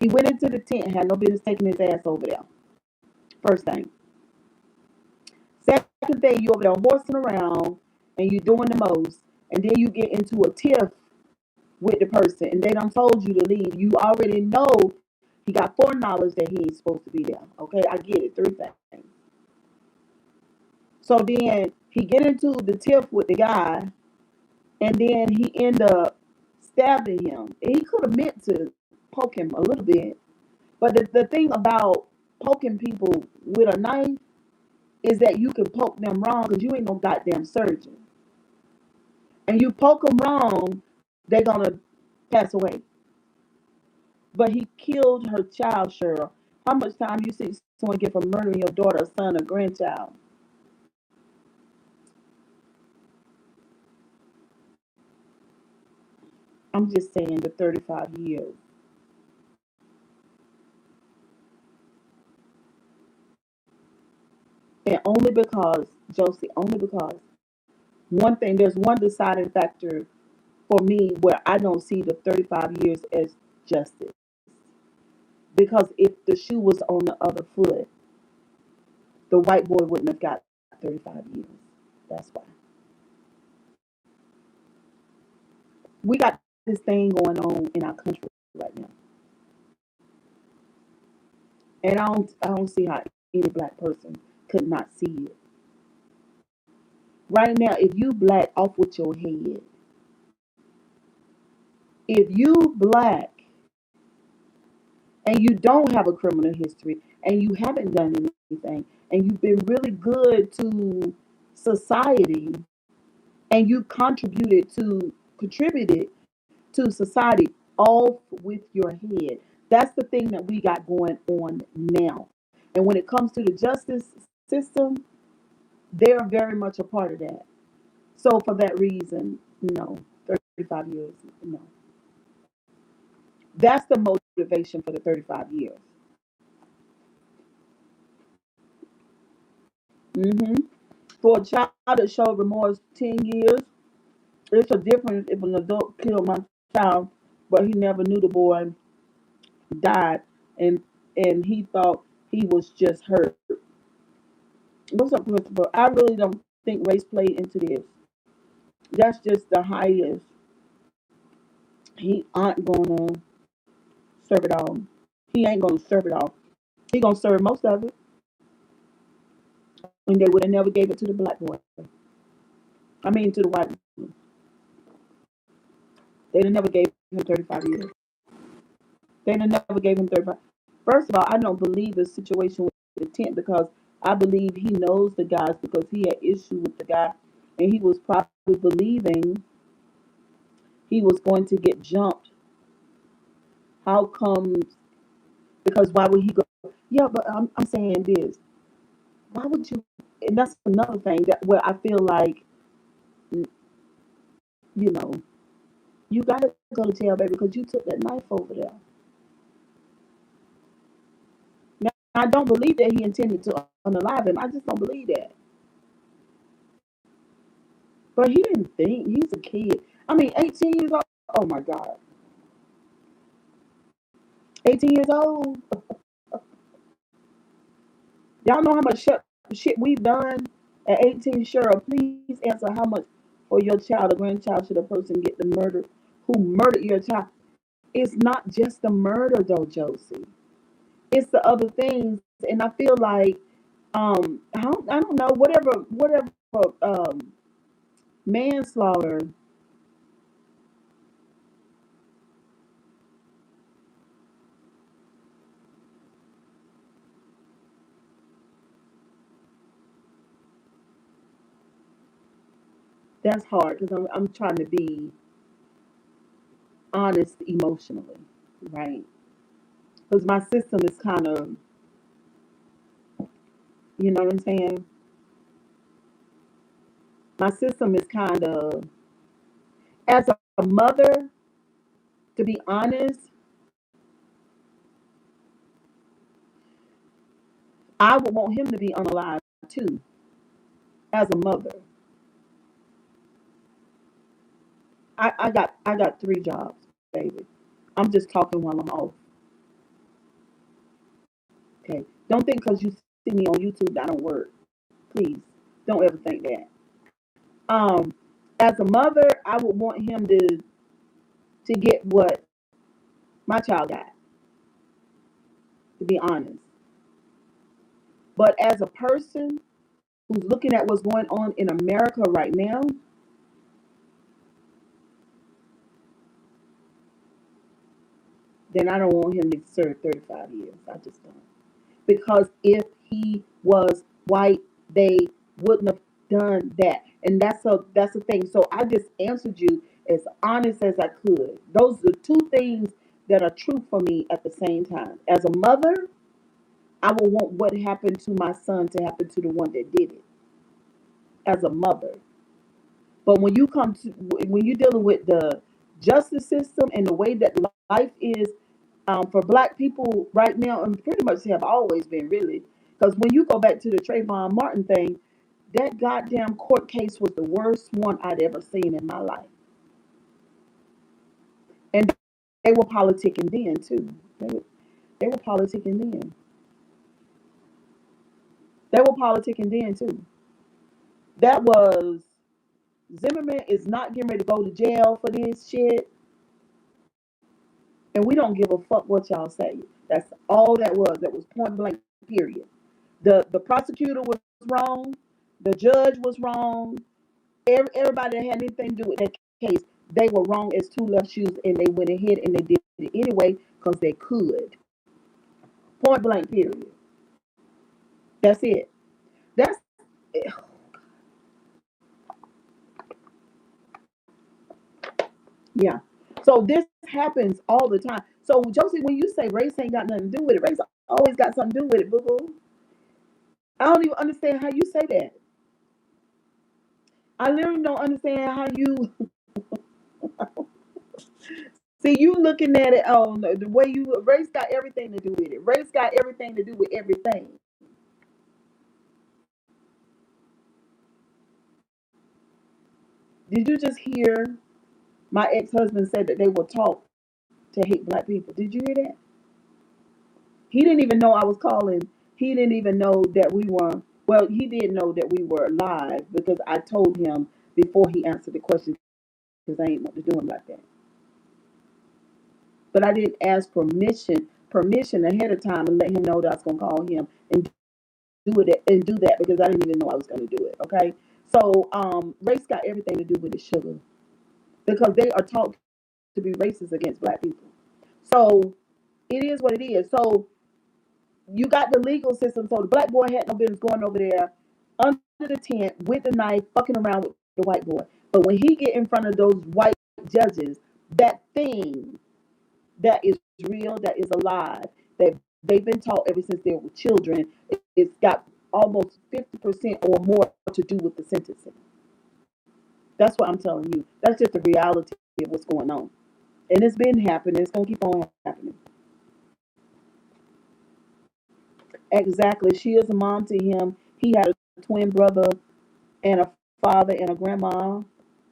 He went into the tent, had no business taking his ass over there. First thing. Second thing, you over there horsing around and you doing the most, and then you get into a tiff with the person, and they done told you to leave. You already know he got foreknowledge that he ain't supposed to be there. Okay, I get it. Three things. So then he get into the tiff with the guy, and then he end up stabbing him. And he could have meant to poke him a little bit, but the thing about poking people with a knife is that you can poke them wrong because you ain't no goddamn surgeon. And you poke them wrong, they're gonna pass away. But he killed her child, Cheryl. How much time you see someone get for murdering your daughter, son, or grandchild? I'm just saying the 35 years. And only because, Josie, only because there's one deciding factor for me where I don't see the 35 years as justice. Because if the shoe was on the other foot, the white boy wouldn't have got 35 years. That's why. We got this thing going on in our country right now. And I don't see how any black person could not see it. Right now, if you black off with your head, if you black and you don't have a criminal history and you haven't done anything and you've been really good to society and you contributed to society off with your head. That's the thing that we got going on now. And when it comes to the justice system, they're very much a part of that. So for that reason, no, 35 years, no. That's the motivation for the 35 years. hmm For a child that showed remorse 10 years, it's a difference if an adult killed my child, but he never knew the boy died and he thought he was just hurt. What's up, Christopher? I really don't think race played into this. That's just the highest. He ain't gonna serve it all. He ain't gonna serve it all. He gonna serve most of it, and they would have never gave it to the black boy. I mean, to the white. They'd have never gave him 35 years. They'd have never gave him 35. First of all, I don't believe the situation with the tent because I believe he knows the guys because he had issue with the guy, and he was probably believing he was going to get jumped. How comes? Because why would he go? Yeah, but I'm saying this. Why would you? And that's another thing that where I feel like you know you gotta go to jail, baby, because you took that knife over there. Now I don't believe that he intended to unalive him. I just don't believe that. But he didn't think he's a kid. I mean, 18 years old. Oh my God, 18 years old. Y'all know how much shit we've done at 18. Cheryl, please answer how much for your child or grandchild should a person get the murder who murdered your child? It's not just the murder though, Josie. It's the other things, and I feel like I don't know whatever manslaughter That's hard because I'm trying to be honest emotionally, right? Because my system is kind of, you know what I'm saying? My system is kind of, as a mother, to be honest, I would want him to be unalive too. As a mother, I got 3 jobs, baby. I'm just talking while I'm off. Okay, don't think because you see me on YouTube that I don't work. Please, don't ever think that. Um, as a mother, I would want him to get what my child got. To be honest, but as a person who's looking at what's going on in America right now, then I don't want him to serve 35 years. I just don't. Because if he was white, they wouldn't have done that. And that's the thing. So I just answered you as honest as I could. Those are 2 things that are true for me at the same time. As a mother, I would want what happened to my son to happen to the one that did it. As a mother. But when you're dealing with the justice system and the way that life is for Black people right now, and pretty much have always been really, because when you go back to the Trayvon Martin thing, that goddamn court case was the worst one I'd ever seen in my life, and they were politicking then too. They were politicking then. They were politicking then too. That was Zimmerman is not getting ready to go to jail for this shit. And we don't give a fuck what y'all say. That's all that was. That was point blank. Period. The prosecutor was wrong. The judge was wrong. Everybody that had anything to do with that case, they were wrong as 2 left shoes, and they went ahead and they did it anyway because they could. Point blank. Period. That's it. That's yeah. So this happens all the time. So Josie, when you say race ain't got nothing to do with it, race always got something to do with it, boo boo. I don't even understand how you say that. I literally don't understand how you see you looking at it on the way you race got everything to do with it. Race got everything to do with everything. Did you just hear my ex-husband said that they were taught to hate Black people? Did you hear that? He didn't even know I was calling. He didn't even know that we were. Well, he did know that we were live because I told him before he answered the question because I ain't want to do him like that. But I didn't ask permission ahead of time and let him know that I was gonna call him and do that because I didn't even know I was gonna do it. Okay, so race got everything to do with the sugar because they are taught to be racist against Black people. So it is what it is. So you got the legal system. So the Black boy had no business going over there under the tent with the knife, fucking around with the white boy. But when he get in front of those white judges, that thing that is real, that is alive, that they've been taught ever since they were children, it's got almost 50% or more to do with the sentencing. That's what I'm telling you. That's just the reality of what's going on. And it's been happening. It's going to keep on happening. Exactly. She is a mom to him. He had a twin brother and a father and a grandma.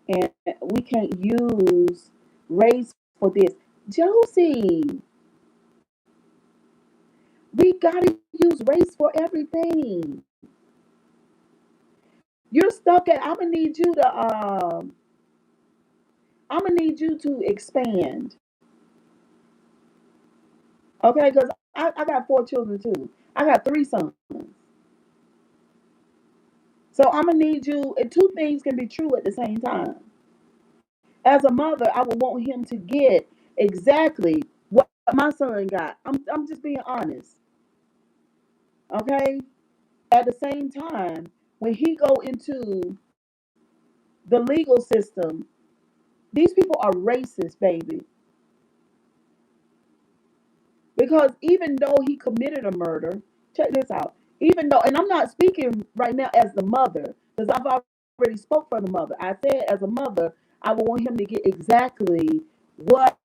And we can't use race for this. Josie, we got to use race for everything. You're stuck at, I'm gonna need you to expand. Okay, because I got 4 children too. I got 3 sons. So I'm gonna need you, and 2 things can be true at the same time. As a mother, I would want him to get exactly what my son got. I'm just being honest. Okay? At the same time, when he go into the legal system. These people are racist, baby. Because even though he committed a murder, check this out. Even though, and I'm not speaking right now as the mother, because I've already spoke for the mother. I said as a mother, I would want him to get exactly what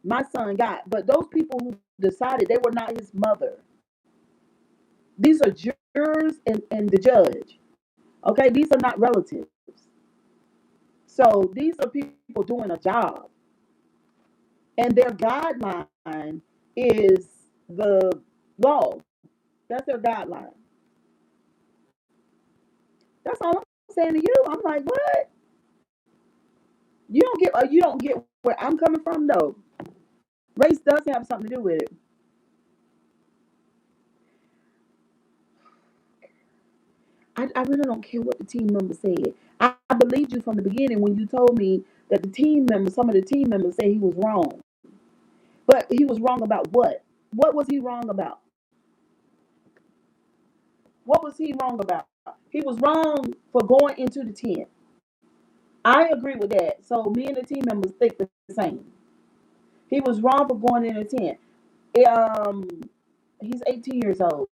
my son got. But those people who decided, they were not his mother. These are jurors and the judge. Okay, these are not relatives. So these are people doing a job, and their guideline is the law. That's their guideline. That's all I'm saying to you. I'm like, what? You don't get where I'm coming from, though. Race does have something to do with it. I really don't care what the team member said. I believed you from the beginning when you told me that some of the team members said he was wrong. But he was wrong about what? What was he wrong about? What was he wrong about? He was wrong for going into the tent. I agree with that. So me and the team members think the same. He was wrong for going in the tent. Um, he's 18 years old.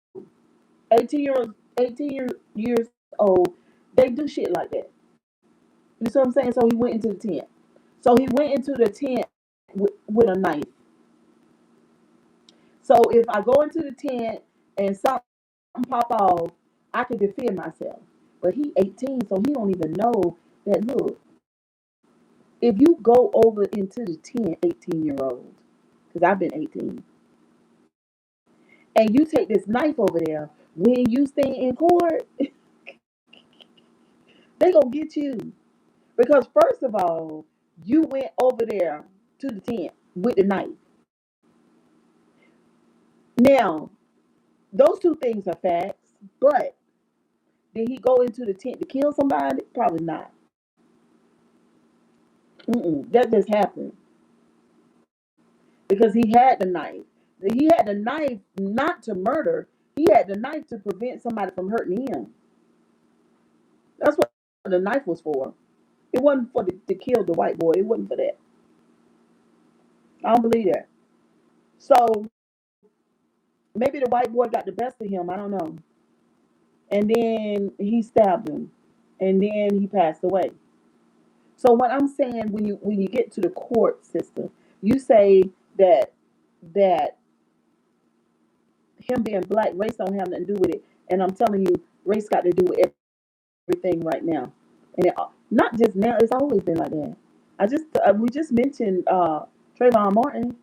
18 years 18 years old. They do shit like that. You see what I'm saying? So he went into the tent. So he went into the tent with a knife. So if I go into the tent and something pop off, I can defend myself. But he 18, so he don't even know that. Look, if you go over into the tent, 18-year-old, because I've been 18, and you take this knife over there, when you stand in court, they gonna get you. Because first of all, you went over there to the tent with the knife. Now, those two things are facts, but did he go into the tent to kill somebody? Probably not. That just happened because he had the knife. He had the knife not to murder. He had the knife to prevent somebody from hurting him. That's what the knife was for. It wasn't for to kill the white boy. It wasn't for that. I don't believe that. So maybe the white boy got the best of him. I don't know. And then he stabbed him, and then he passed away. So what I'm saying, when you get to the court system, you say that that him being black, race don't have nothing to do with it, and I'm telling you, race got to do with everything right now, and not just now. It's always been like that. We just mentioned Trayvon Martin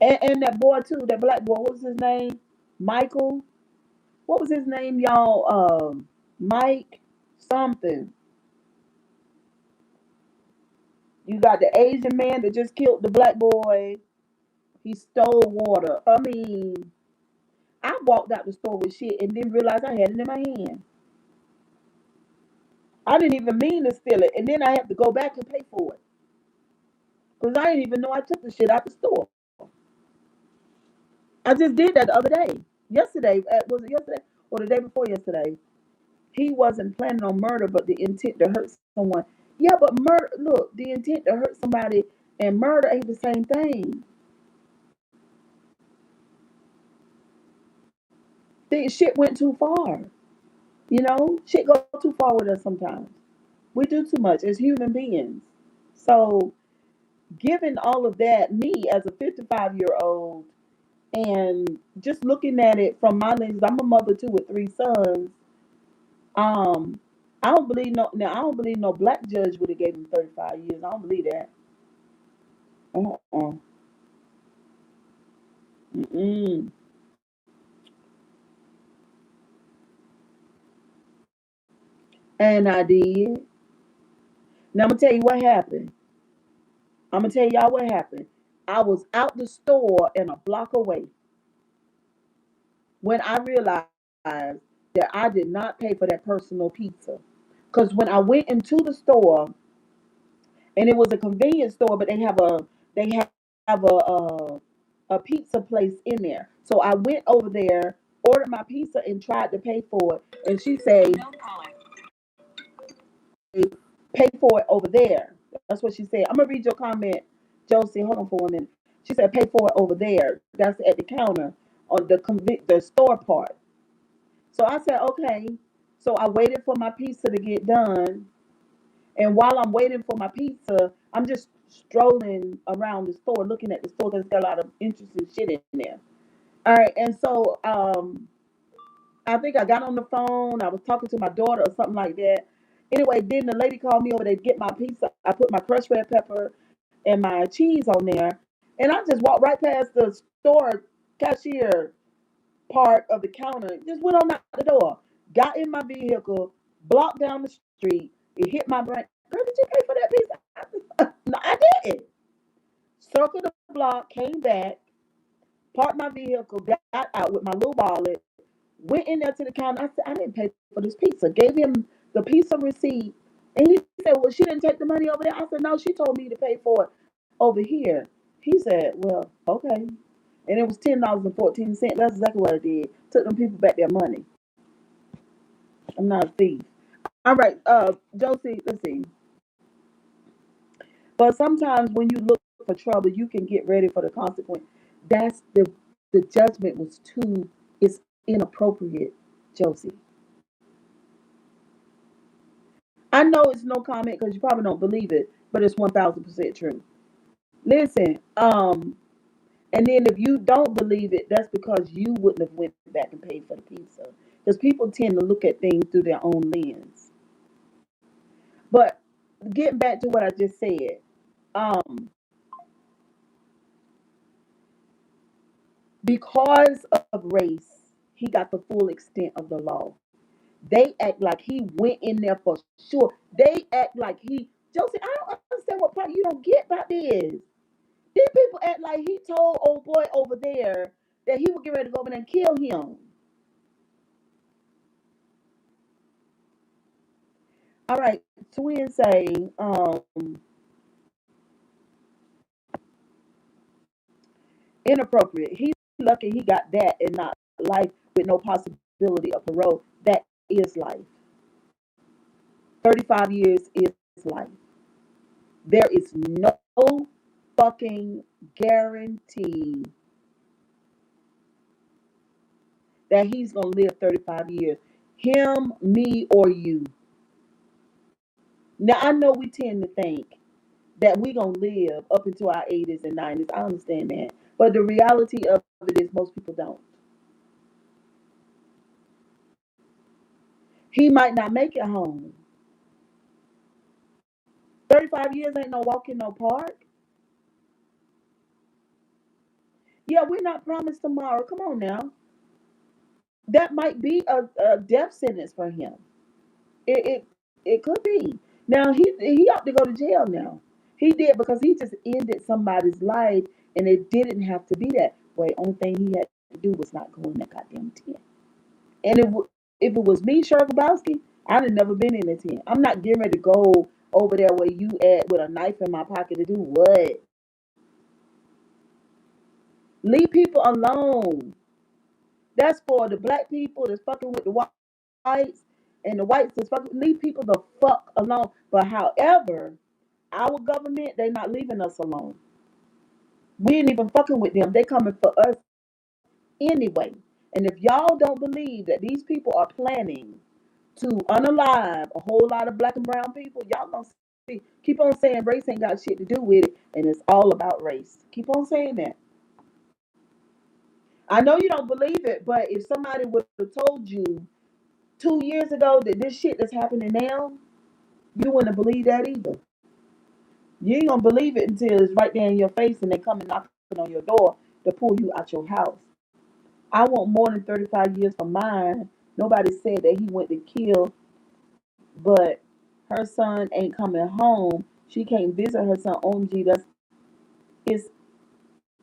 and that boy too, that black boy. What was his name? Michael. What was his name, y'all? Mike something. You got the Asian man that just killed the black boy. He stole water. I mean, I walked out the store with shit and didn't realize I had it in my hand. I didn't even mean to steal it, and then I had to go back and pay for it because I didn't even know I took the shit out the store. I just did that the other day. Yesterday, was it yesterday or the day before yesterday? He wasn't planning on murder, but the intent to hurt someone. Yeah, but murder. Look, the intent to hurt somebody and murder ain't the same thing. The shit went too far. Shit go too far with us sometimes. We do too much as human beings. So, given all of that, me as a 55-year-old, and just looking at it from my lens, I'm a mother too with three sons. Um, I don't believe no. Now I don't believe no black judge would have gave him 35 years. I don't believe that. Uh-uh. Mm-mm. And I did. Now I'm gonna tell you what happened. I'm gonna tell y'all what happened. I was out the store and a block away when I realized that I did not pay for that personal pizza. Because when I went into the store, and it was a convenience store, but they have a pizza place in there. So I went over there, ordered my pizza, and tried to pay for it. And she said, pay for it over there. That's what she said. I'm gonna read your comment, Josie. Hold on for 1 minute. She said, pay for it over there. That's at the counter on the store part. So I said, okay. So I waited for my pizza to get done. And while I'm waiting for my pizza, I'm just strolling around the store, looking at the store because it's got a lot of interesting shit in there. All right. And so I think I got on the phone. I was talking to my daughter or something like that. Anyway, then the lady called me over to get my pizza. I put my crushed red pepper and my cheese on there. And I just walked right past the store cashier part of the counter, just went on out the door, got in my vehicle, blocked down the street. It hit my brain. Girl, did you pay for that pizza? No, I didn't. Circled the block, came back, parked my vehicle, got out with my little wallet, went in there to the counter. I said, I didn't pay for this pizza. Gave him the pizza receipt. And he said, well, she didn't take the money over there. I said, no, she told me to pay for it over here. He said, well, okay. And it was $10.14. That's exactly what I did. Took them people back their money. I'm not a thief. All right, Josie, let's see. But sometimes when you look for trouble, you can get ready for the consequence. That's the judgment was too, it's inappropriate, Josie. I know it's no comment because you probably don't believe it, but it's 1000% true. Listen, and then if you don't believe it, that's because you wouldn't have went back and paid for the pizza. Because people tend to look at things through their own lens. But getting back to what I just said, um, because of race, he got the full extent of the law. They act like he went in there for sure. They act like he, Josie, I don't understand what part you don't get about this. These people act like he told old boy over there that he would get ready to go over there and kill him. All right, twin say, inappropriate. He's lucky he got that and not life with no possibility of parole. That is life. 35 years is life. There is no fucking guarantee that he's going to live 35 years. Him, me, or you. Now, I know we tend to think that we're going to live up into our 80s and 90s. I understand that. But the reality of it is most people don't. He might not make it home. 35 years ain't no walk in no park. Yeah, we're not promised tomorrow. Come on now. That might be a death sentence for him. It it could be. Now he ought to go to jail now. He did because he just ended somebody's life and it didn't have to be that way. Only thing he had to do was not go in that goddamn tent. And if it was me, Cheryl Grabowski, I'd have never been in the tent. I'm not getting ready to go over there where you at with a knife in my pocket to do what? Leave people alone. That's for the black people that's fucking with the whites and the whites that's fucking leave people the fuck alone. But however, our government, they not leaving us alone. We ain't even fucking with them. They coming for us anyway. And if y'all don't believe that these people are planning to unalive a whole lot of black and brown people, y'all gonna see. Keep on saying race ain't got shit to do with it, and it's all about race. Keep on saying that. I know you don't believe it, but if somebody would have told you 2 years ago that this shit that's happening now, you wouldn't believe that either. You ain't gonna believe it until it's right there in your face and they come and knocking on your door to pull you out your house. I want more than 35 years for mine. Nobody said that he went to kill, but her son ain't coming home. She can't visit her son. OMG, that's it's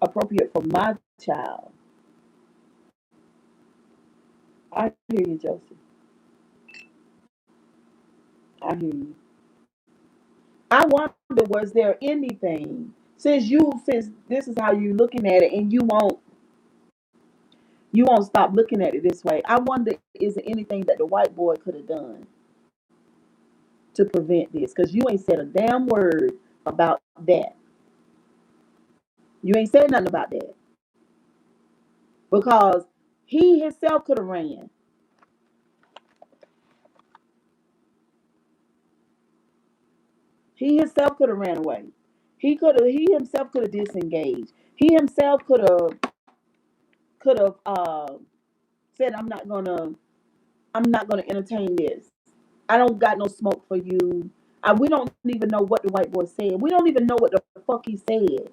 appropriate for my child. I hear you, Joseph. I hear you. I wonder, was there anything since this is how you're looking at it, and you won't stop looking at it this way. I wonder, is there anything that the white boy could have done? to prevent this, because you ain't said a damn word about that. You ain't said nothing about that because he himself could have ran. He himself could have ran away. He could have. He himself could have disengaged. He himself could have said, I'm not gonna entertain this. I don't got no smoke for you. We don't even know what the white boy said. We don't even know what the fuck he said.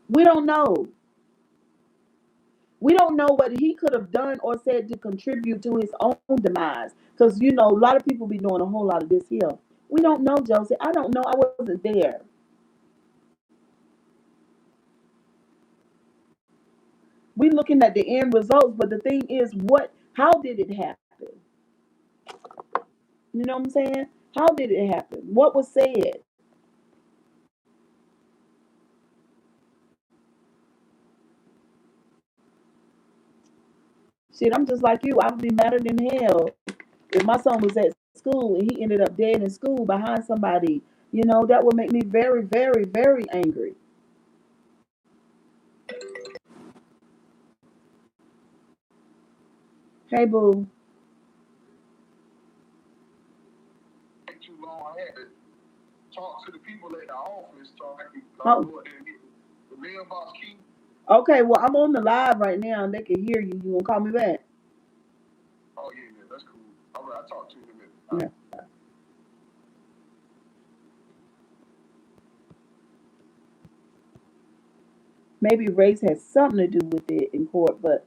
We don't know. We don't know what he could have done or said to contribute to his own demise. Because a lot of people be doing a whole lot of this here. We don't know, Josie. I don't know. I wasn't there. We looking at the end results, but the thing is, how did it happen? You know what I'm saying? How did it happen? What was said? Shit, I'm just like you. I would be madder than hell if my son was at school and he ended up dead in school behind somebody. That would make me very, very, very angry. Hey, boo. Too long. I had to talk to the people at the office so I can Oh, go there and get the mailbox key. okay. Well, I'm on the live right now and they can hear you. You want to call me back? Oh yeah, yeah, that's cool. All right, I'll talk to you in a minute. Yeah. Maybe race has something to do with it in court, but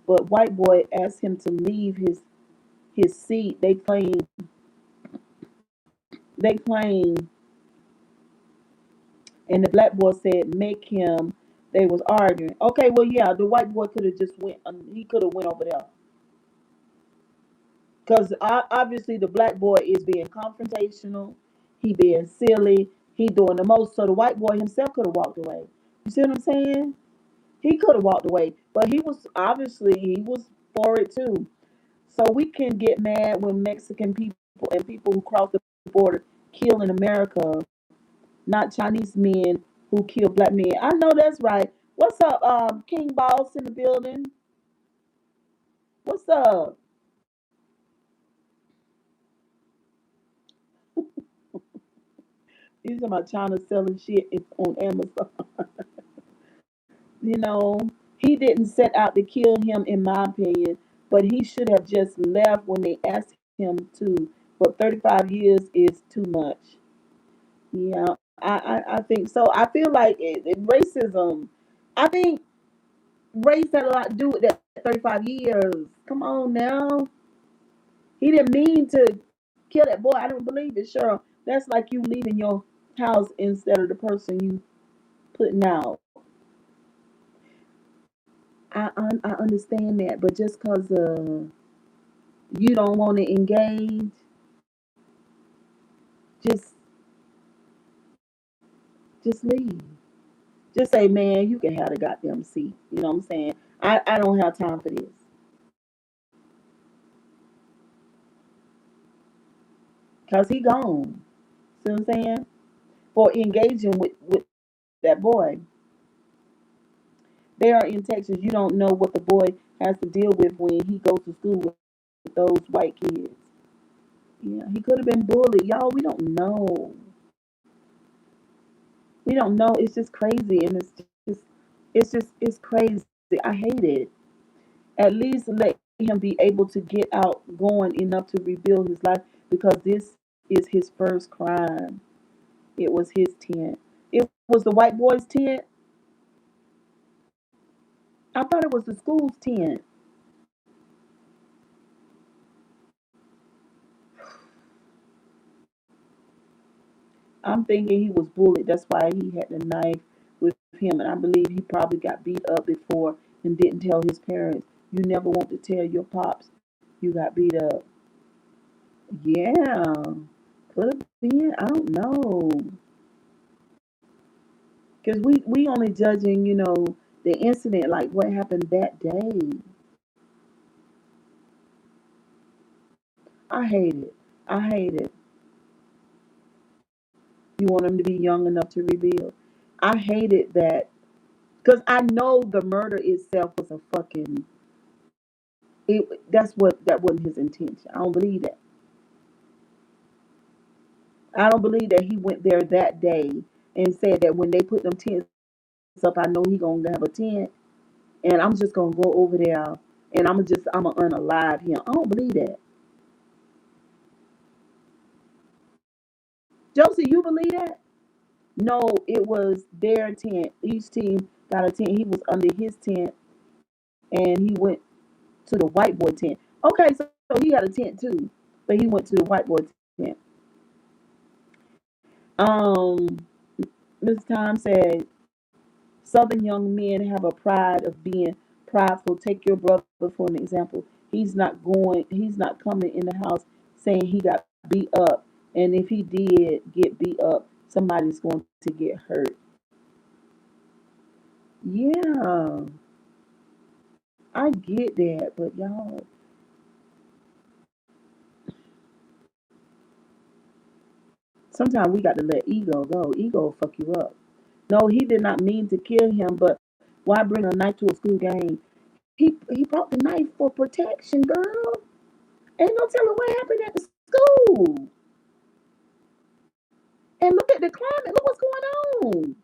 white boy asked him to leave his seat. They claim, and the black boy said make him. They was arguing. Okay, well, yeah, the white boy could have just went. He could have went over there because obviously the black boy is being confrontational. He being silly. He doing the most. So the white boy himself could have walked away. You see what I'm saying? He could have walked away, but he was for it too. So we can get mad when Mexican people and people who cross the border kill in America, not Chinese men who kill black men. I know that's right. What's up, King Boss in the building? What's up? He's talking about China selling shit on Amazon. You know, he didn't set out to kill him, in my opinion, but he should have just left when they asked him to. But 35 years is too much. Yeah, I think so. I feel like racism. I think race had a lot to do with that 35 years. Come on now. He didn't mean to kill that boy. I don't believe it, Cheryl. That's like you leaving your house instead of the person you putting out. I understand that, but just because you don't want to engage, just just leave. Just say, man, you can have the goddamn seat. You know what I'm saying? I don't have time for this. Because he gone. See what I'm saying? For engaging with that boy. They are in Texas. You don't know what the boy has to deal with when he goes to school with those white kids. Yeah, he could have been bullied. Y'all, we don't know. We don't know. It's just crazy. And it's crazy. I hate it. At least let him be able to get out going enough to rebuild his life, because this is his first crime. It was his tent. It was the white boy's tent. I thought it was the school's tent. I'm thinking he was bullied. That's why he had the knife with him. And I believe he probably got beat up before and didn't tell his parents. You never want to tell your pops you got beat up. Yeah. Could have been. I don't know. Because we only judging, the incident, like what happened that day. I hate it. I hate it. You want them to be young enough to rebuild. I hated that because I know the murder itself was a fucking. That wasn't his intention. I don't believe that. I don't believe that he went there that day and said that when they put them tents up, I know he gonna have a tent, and I'm just gonna go over there and I'm gonna unalive him. I don't believe that. Josie, you believe that? No, it was their tent. Each team got a tent. He was under his tent, and he went to the white boy tent. Okay, so he had a tent too, but he went to the white boy tent. Um, Miss Tom said, Southern young men have a pride of being prideful. Take your brother for an example. He's not coming in the house saying he got beat up. And if he did get beat up, somebody's going to get hurt. Yeah, I get that, but y'all, sometimes we got to let ego go. Ego will fuck you up. No, he did not mean to kill him, but why bring a knife to a school game? He brought the knife for protection, girl. Ain't no telling what happened at the school. And look at the climate. Look what's going on.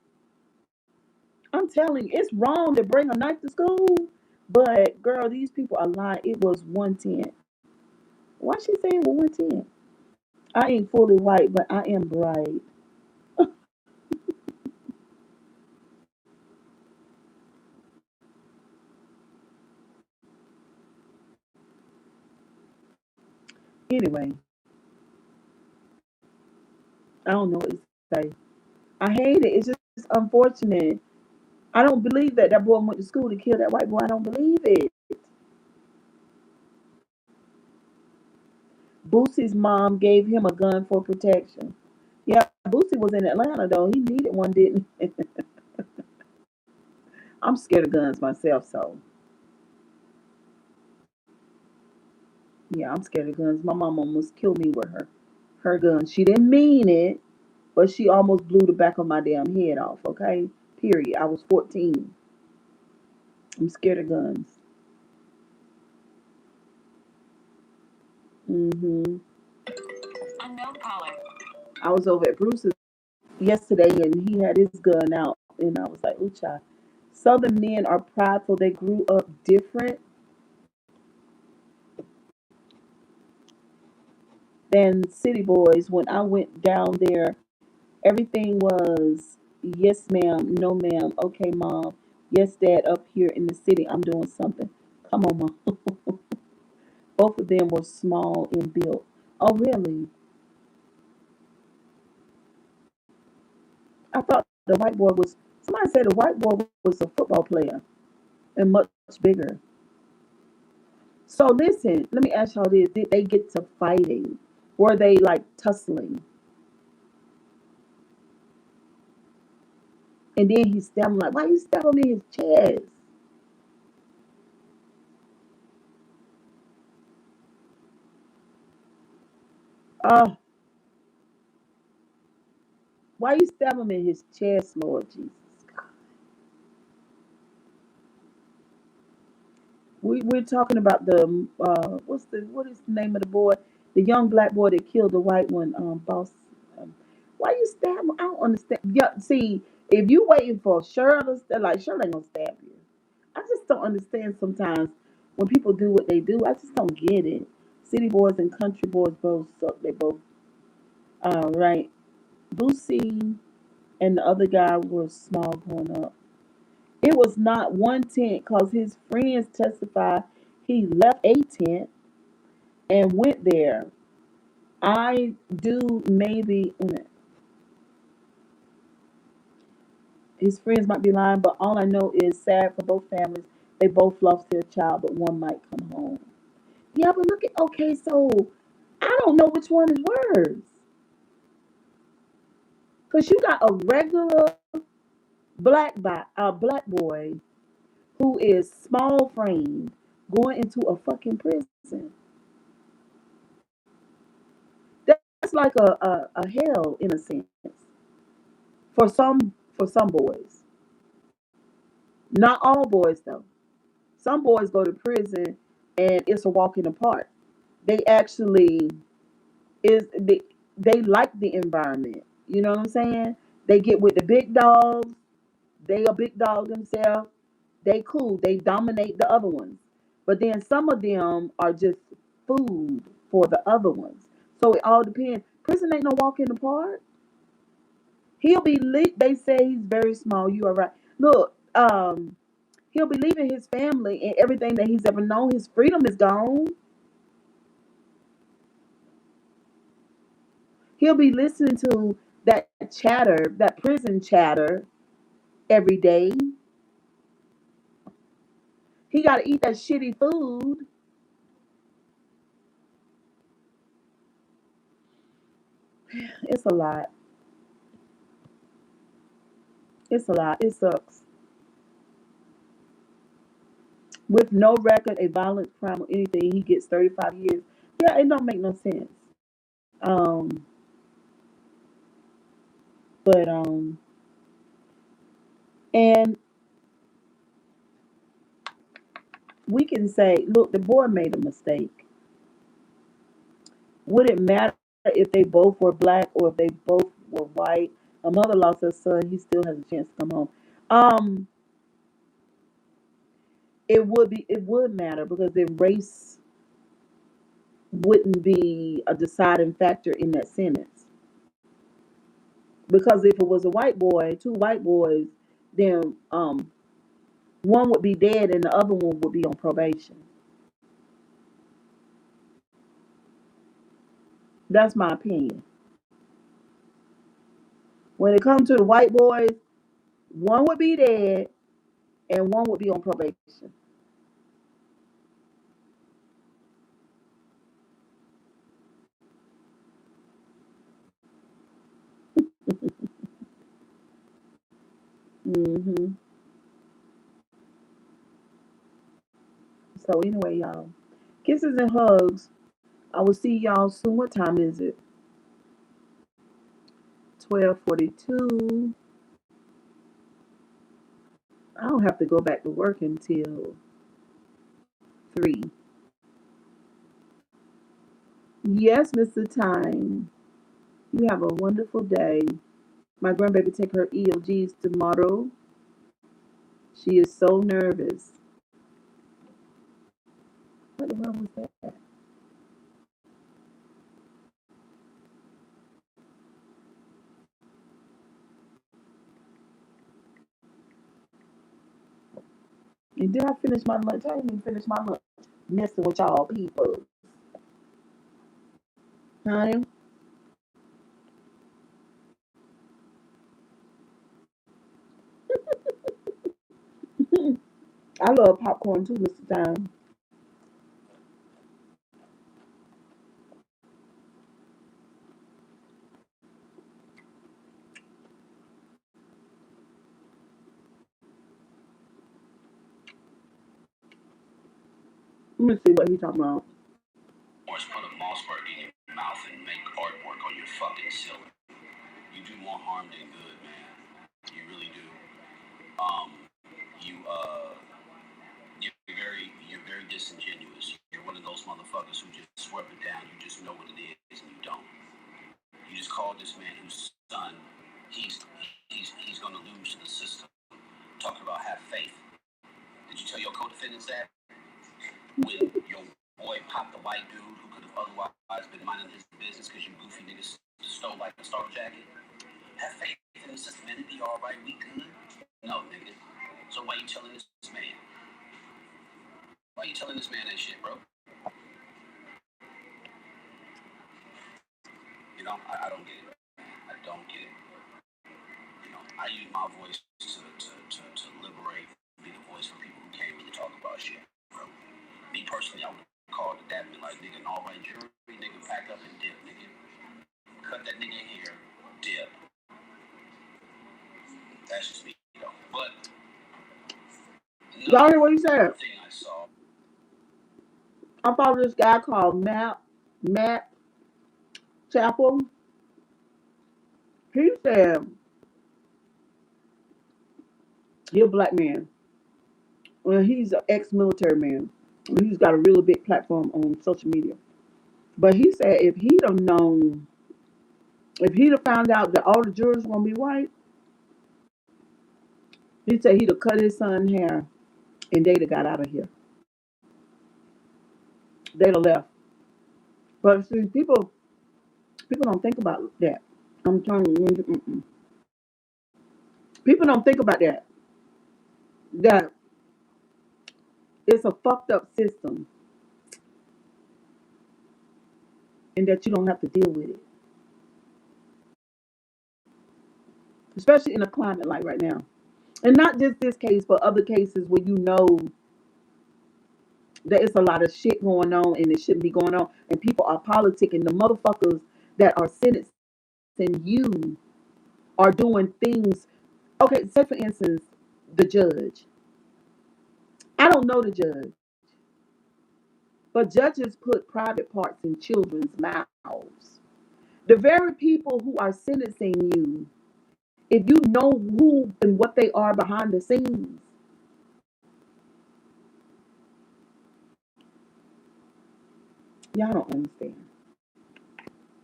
I'm telling you, it's wrong to bring a knife to school. But girl, these people are lying. It was 110. Why she saying 110? I ain't fully white, but I am bright. Anyway, I don't know what to say. I hate it. It's just unfortunate. I don't believe that that boy went to school to kill that white boy. I don't believe it. Boosie's mom gave him a gun for protection. Yeah, Boosie was in Atlanta though. He needed one, didn't he? I'm scared of guns myself, so yeah, I'm scared of guns. My mom almost killed me with her gun. She didn't mean it, but she almost blew the back of my damn head off. Okay, period. I was 14. I'm scared of guns. Hmm. Unknown caller. I was over at Bruce's yesterday, and he had his gun out, and I was like, "Ooh, child." Southern men are prideful. They grew up different than city boys. When I went down there, everything was yes, ma'am, no, ma'am, okay, mom, yes, dad, up here in the city, I'm doing something. Come on, mom. Both of them were small and built. Oh, really? I thought the white boy was, somebody said the white boy was a football player and much bigger. So listen, let me ask y'all this. Did they get to fighting? Were they like tussling? And then he stabbed him like, why you stab him in his chest? Oh, why you stab him in his chest, Lord Jesus? We're talking about the what is the name of the boy, the young black boy that killed the white one, boss. Um, why you stab him? I don't understand. Yeah, see, if you waiting for Cheryl to like Cheryl ain't gonna stab you. I just don't understand sometimes when people do what they do. I just don't get it. City boys and country boys both suck. They both right. Boosie and the other guy were small growing up. It was not one tent because his friends testified he left a tent and went there. I do maybe his friends might be lying, but all I know is sad for both families. They both lost their child, but one might come home. Yeah, but look at okay, so I don't know which one is worse. Cause you got a regular black boy who is small framed going into a fucking prison. that's like a hell in a sense for some boys. Not all boys though. Some boys go to prison and it's a walk in the park. They actually is they like the environment. You know what I'm saying? They get with the big dogs. They a big dog themselves. They cool. They dominate the other ones. But then some of them are just food for the other ones. So it all depends. Prison ain't no walk in the park. He'll be they say he's very small. You are right. Look, he'll be leaving his family and everything that he's ever known. His freedom is gone. He'll be listening to that chatter, that prison chatter every day. He got to eat that shitty food. It's a lot. It's a lot. It sucks. With no record, a violent crime or anything, he gets 35 years. Yeah, it don't make no sense. Um, but and we can say, look, the boy made a mistake. Would it matter if they both were black or if they both were white? A mother lost her son. He still has a chance to come home. Um, it would be. It would matter because the race wouldn't be a deciding factor in that sentence. Because if it was a white boy, two white boys, then one would be dead and the other one would be on probation. That's my opinion. When it comes to the white boys, one would be dead and one would be on probation. Hmm. So anyway, y'all, kisses and hugs. I will see y'all soon. What time is it? 12:42. I don't have to go back to work until 3. Yes, Mr. Time. You have a wonderful day. My grandbaby take her EOGs tomorrow. She is so nervous. What the hell was that? And did I finish my lunch? I didn't even finish my lunch. Messing with y'all people. Honey, I love popcorn too, Mr. Time. Let me see what he talking about. Or just put a Mossberg in your mouth and make artwork on your fucking ceiling. You do more harm than good, man. You really do. Um, you you're very disingenuous. You're one of those motherfuckers who just swear it down. You just know what it is and you don't. You just called this man whose son he's he's gonna lose to the system. Talking about have faith. Did you tell your co-defendants that when your boy popped the white dude who could have otherwise been minding his business because you goofy niggas stole like a star jacket? Have faith in the system and it'd be all right. We good. No, nigga. So why you telling this man? Why you telling this man that shit, bro? You know, I don't get it. I don't get it. You know, I use my voice to liberate, be the voice for people who can't really talk about shit, bro. Me personally, I would call it that and be like, nigga, all right, jury, nigga, pack up and dip, nigga. Cut that nigga here, dip. That's just me, you know. But Y'all another hear what he said? thing I saw, I follow this guy called Matt. Matt. Chapel, he said he's a black man. Well, he's an ex-military man. He's got a really big platform on social media. But he said if he'd have known, if he'd have found out that all the jurors were gonna be white, he said he'd have cut his son hair and they'd have got out of here. They'd have left. But see, people don't think about that. I'm telling you, people don't think about that. That it's a fucked up system, and that you don't have to deal with it, especially in a climate like right now. And not just this case, but other cases where you know that it's a lot of shit going on and it shouldn't be going on, and people are politicking. The motherfuckers that are sentencing you are doing things. Okay, say for instance, the judge. I don't know the judge, but judges put private parts in children's mouths. The very people who are sentencing you, if you know who and what they are behind the scenes, y'all don't understand.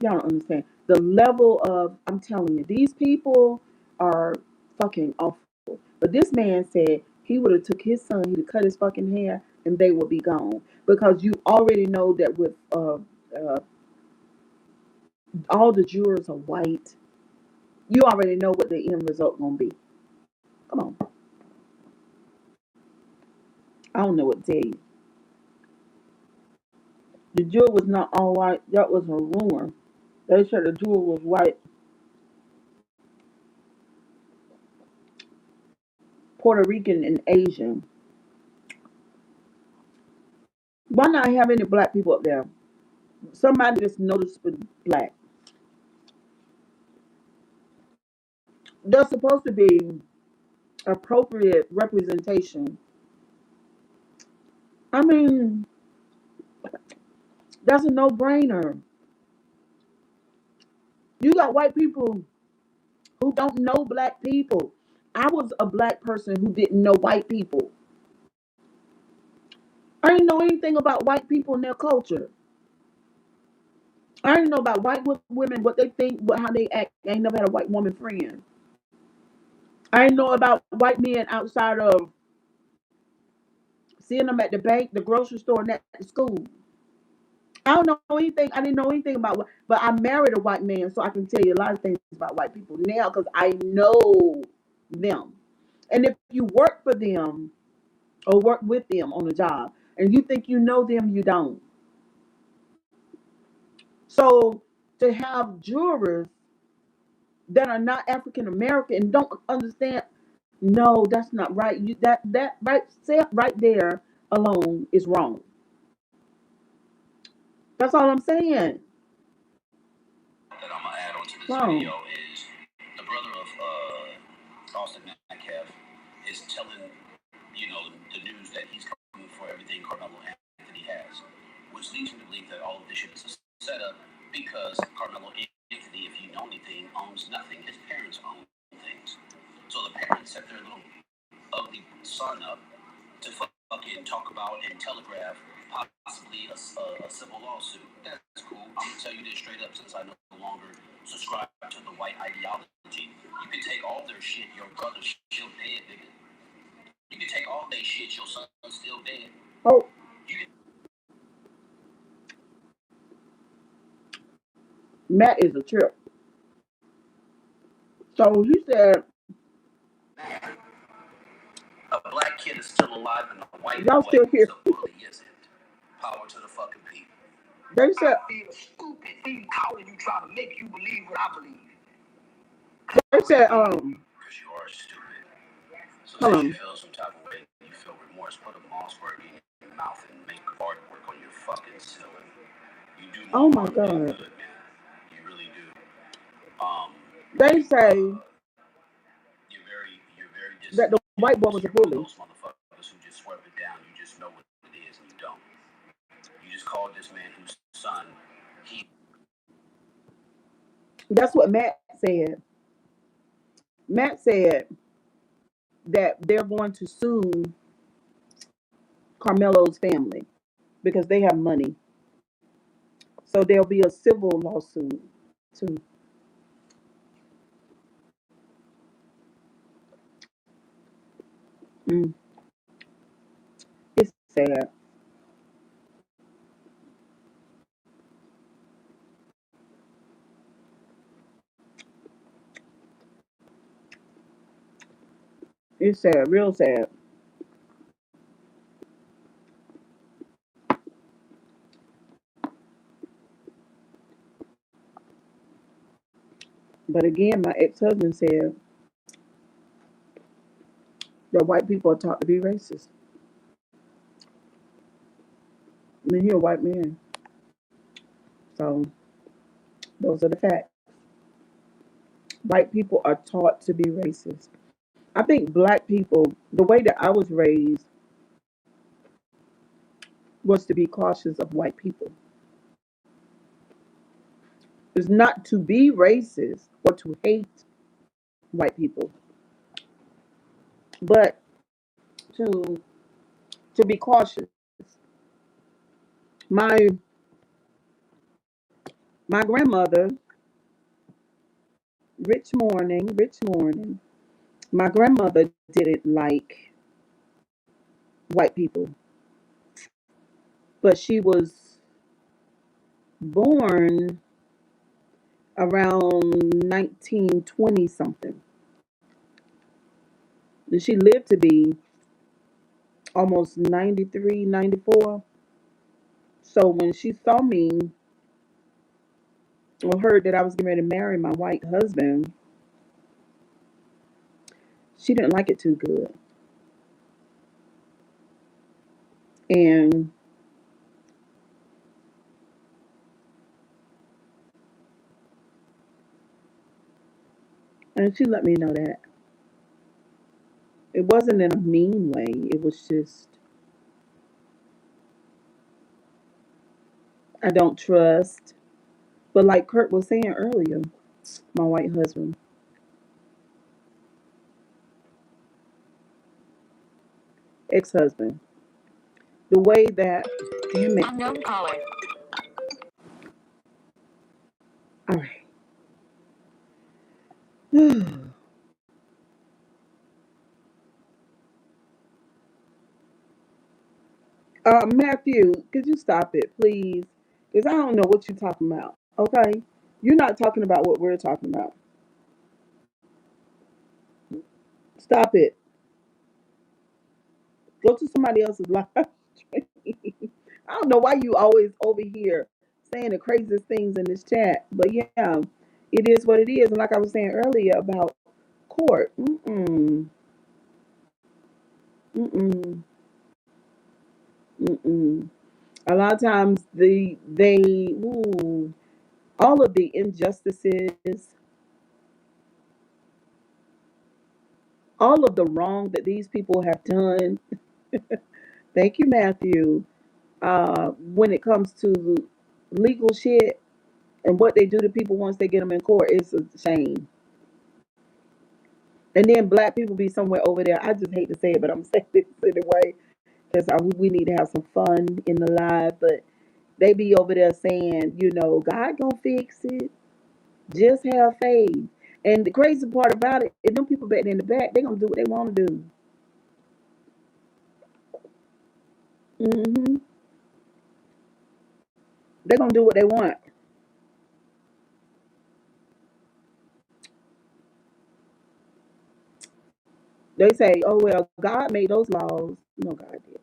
Y'all don't understand the level of. I'm telling you, these people are fucking awful. But this man said he would have took his son, he'd have cut his fucking hair, and they would be gone because you already know that with all the jurors are white. You already know what the end result gonna be. Come on, I don't know what to tell you. The jury was not all white. That was a rumor. They said the jury was white, Puerto Rican, and Asian. Why not have any black people up there? Somebody that's noticeably black. There's supposed to be appropriate representation. I mean, that's a no-brainer. You got white people who don't know black people. I was a black person who didn't know white people. I didn't know anything about white people and their culture. I didn't know about white women, what they think, how they act. I ain't never had a white woman friend. I didn't know about white men outside of seeing them at the bank, the grocery store, and at the school. I don't know anything. I didn't know anything about but I married a white man, so I can tell you a lot of things about white people now because I know them. And if you work for them or work with them on a job and you think you know them, you don't. So to have jurors that are not African American and don't understand, no, that's not right. You that right set right there alone is wrong. That's all I'm saying. That I'm gonna add on to this Wrong. video is the brother of Austin Metcalf is telling the news that he's coming for everything Carmelo Anthony has, which leads me to believe that all of this shit is a setup because Carmelo Anthony, if you know anything, owns nothing. His parents own things, so the parents set their little ugly son up to fucking talk about and telegraph possibly a civil lawsuit. That's cool. I'm gonna tell you this straight up since I no longer subscribe to the white ideology. You can take all their shit, your brother's still dead, nigga. You can take all their shit, your son's still dead. Oh, You can Matt is a trip. So he said, a black kid is still alive and a white y'all boy still is here. a bully, isn't. Power to the fucking people. They said, I feel stupid. How are you trying to make you believe what I believe? they said, Because you are stupid. So hold since you on. feel some type of way, you feel remorse, put a Mossberg in your mouth and make artwork on your fucking ceiling. You do Oh more my harm than God. good, man. You really do. Um, They you say you're very that the white boy disingenuous. was a You're one of bully. those motherfuckers who just swerve it down. You just know what it is and you don't. You just called this man whose son he That's what Matt said. Matt said that they're going to sue Carmelo's family because they have money. So there'll be a civil lawsuit too. Mm, it's sad. It's sad, real sad. But again, my ex-husband said that white people are taught to be racist. I mean, he's a white man. So those are the facts. White people are taught to be racist. I think black people, the way that I was raised was to be cautious of white people. It's not to be racist or to hate white people, but to be cautious. My my grandmother, rich morning. My grandmother didn't like white people, but she was born around 1920 something. And she lived to be almost 93, 94. So when she saw me or heard that I was getting ready to marry my white husband, she didn't like it too good. And she let me know that. It wasn't in a mean way. It was just I don't trust. But like Kurt was saying earlier, my white husband, ex-husband, the way that damn it. Unknown caller. All right. Matthew, could you stop it, please? Because I don't know what you're talking about. Okay, you're not talking about what we're talking about. Stop it. Go to somebody else's live stream. I don't know why you always over here saying the craziest things in this chat, but yeah, it is what it is. And like I was saying earlier about court, mm-mm, mm-mm. A lot of times ooh, all of the injustices, all of the wrong that these people have done. Thank you, Matthew. When it comes to legal shit and what they do to people once they get them in court, it's a shame. And then black people be somewhere over there. I just hate to say it, but I'm saying this anyway because we need to have some fun in the live. But they be over there saying, God gonna fix it. Just have faith. And the crazy part about it, if them people back in the back, they gonna do what they want to do. hmm They gonna do what they want. They say, "Oh well, God made those laws." No, God did.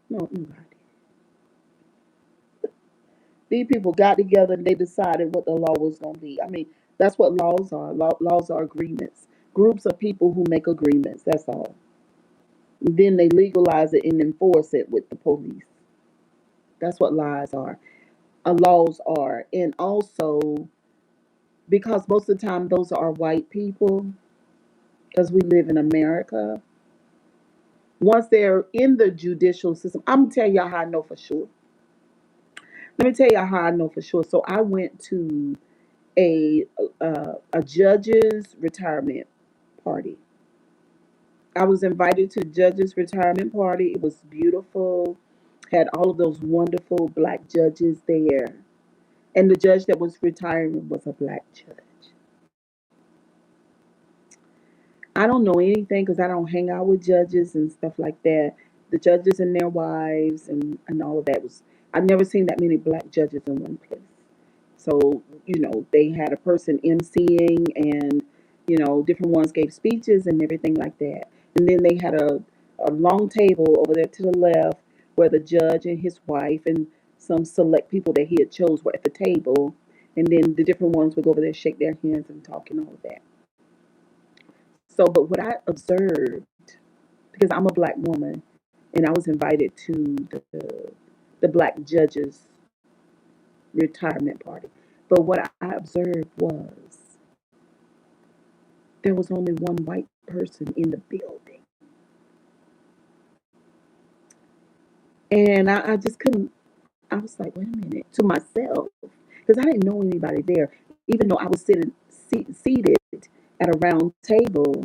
No, God did. These people got together and they decided what the law was gonna be. I mean, that's what laws are. Laws are agreements. Groups of people who make agreements. That's all. Then they legalize it and enforce it with the police. That's what lies are. Laws are, and also because most of the time those are white people, because we live in America. Once they're in the judicial system, I'm gonna tell y'all how I know for sure. Let me tell you how I know for sure. So I went to a a judge's retirement party. I was invited to judge's retirement party. It was beautiful. Had all of those wonderful black judges there. And the judge that was retiring was a black judge. I don't know anything because I don't hang out with judges and stuff like that. The judges and their wives and all of that was I've never seen that many black judges in one place. So, they had a person emceeing and, different ones gave speeches and everything like that. And then they had a long table over there to the left where the judge and his wife and some select people that he had chose were at the table. And then the different ones would go over there, shake their hands and talk and all of that. So, but what I observed, because I'm a black woman, and I was invited to the black judges retirement party. But what I observed was there was only one white person in the building. And I just couldn't, I was like, wait a minute, to myself, because I didn't know anybody there, even though I was seated at a round table.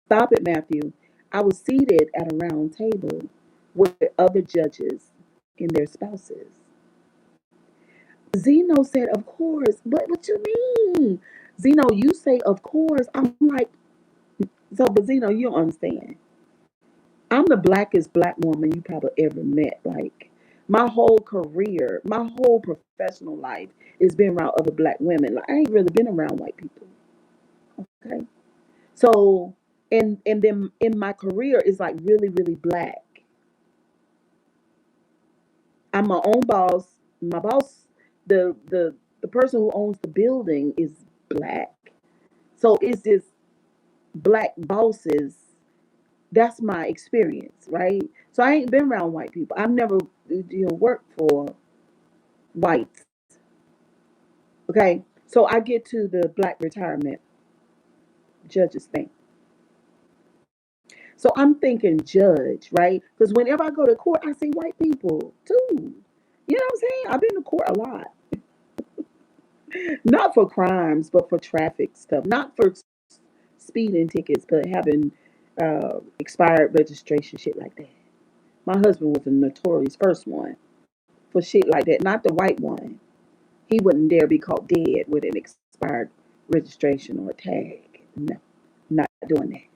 Stop it, Matthew. I was seated at a round table with other judges and their spouses. Zeno said, of course. What you mean? Zeno, you say, of course. I'm like, so, but Zeno, you don't understand. I'm the blackest black woman you probably ever met. Like, my whole career, my whole professional life has been around other black women. Like, I ain't really been around white people. Okay. So, and then in my career is like really, really black. I'm my own boss. My boss, the person who owns the building is black. So it's just black bosses. That's my experience, right? So I ain't been around white people. I've never, worked for whites. Okay, so I get to the black retirement judges thing. So I'm thinking judge, right? Because whenever I go to court, I see white people too. You know what I'm saying? I've been to court a lot, not for crimes, but for traffic stuff, not for speeding tickets, but having expired registration, shit like that. My husband was a notorious first one for shit like that, not the white one. He wouldn't dare be caught dead with an expired registration or a tag. No, not doing that.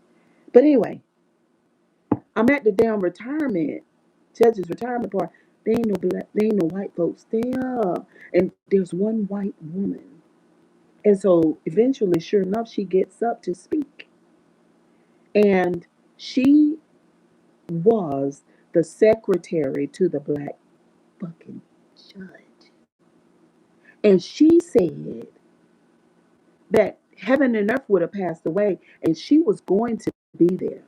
But anyway, I'm at the damn retirement, judge's retirement party. There ain't no white folks there. And there's one white woman. And so eventually, sure enough, she gets up to speak. And she was the secretary to the black fucking judge. And she said that heaven and earth would have passed away and she was going to be there.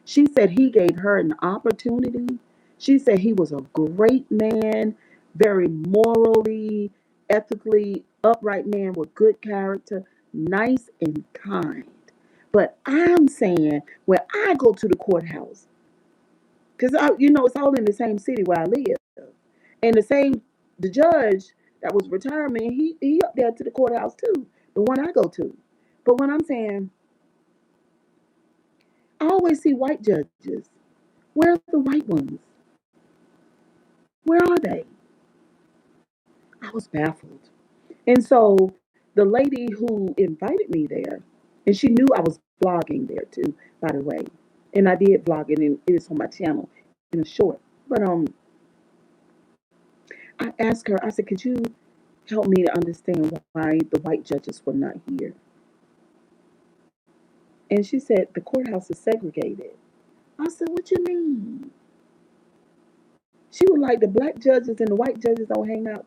She said he gave her an opportunity. She said he was a great man, very morally, ethically upright man with good character, nice and kind. But I'm saying when I go to the courthouse, because it's all in the same city where I live, and the judge that was retiring, he up there to the courthouse too, the one I go to. But when I'm saying, I always see white judges. Where are the white ones? Where are they? I was baffled. And so the lady who invited me there, and she knew I was vlogging there too, by the way. And I did vlog it, and it is on my channel in a short. But I asked her, I said, could you help me to understand why the white judges were not here? And she said, the courthouse is segregated. I said, what you mean? She was like, the black judges and the white judges don't hang out.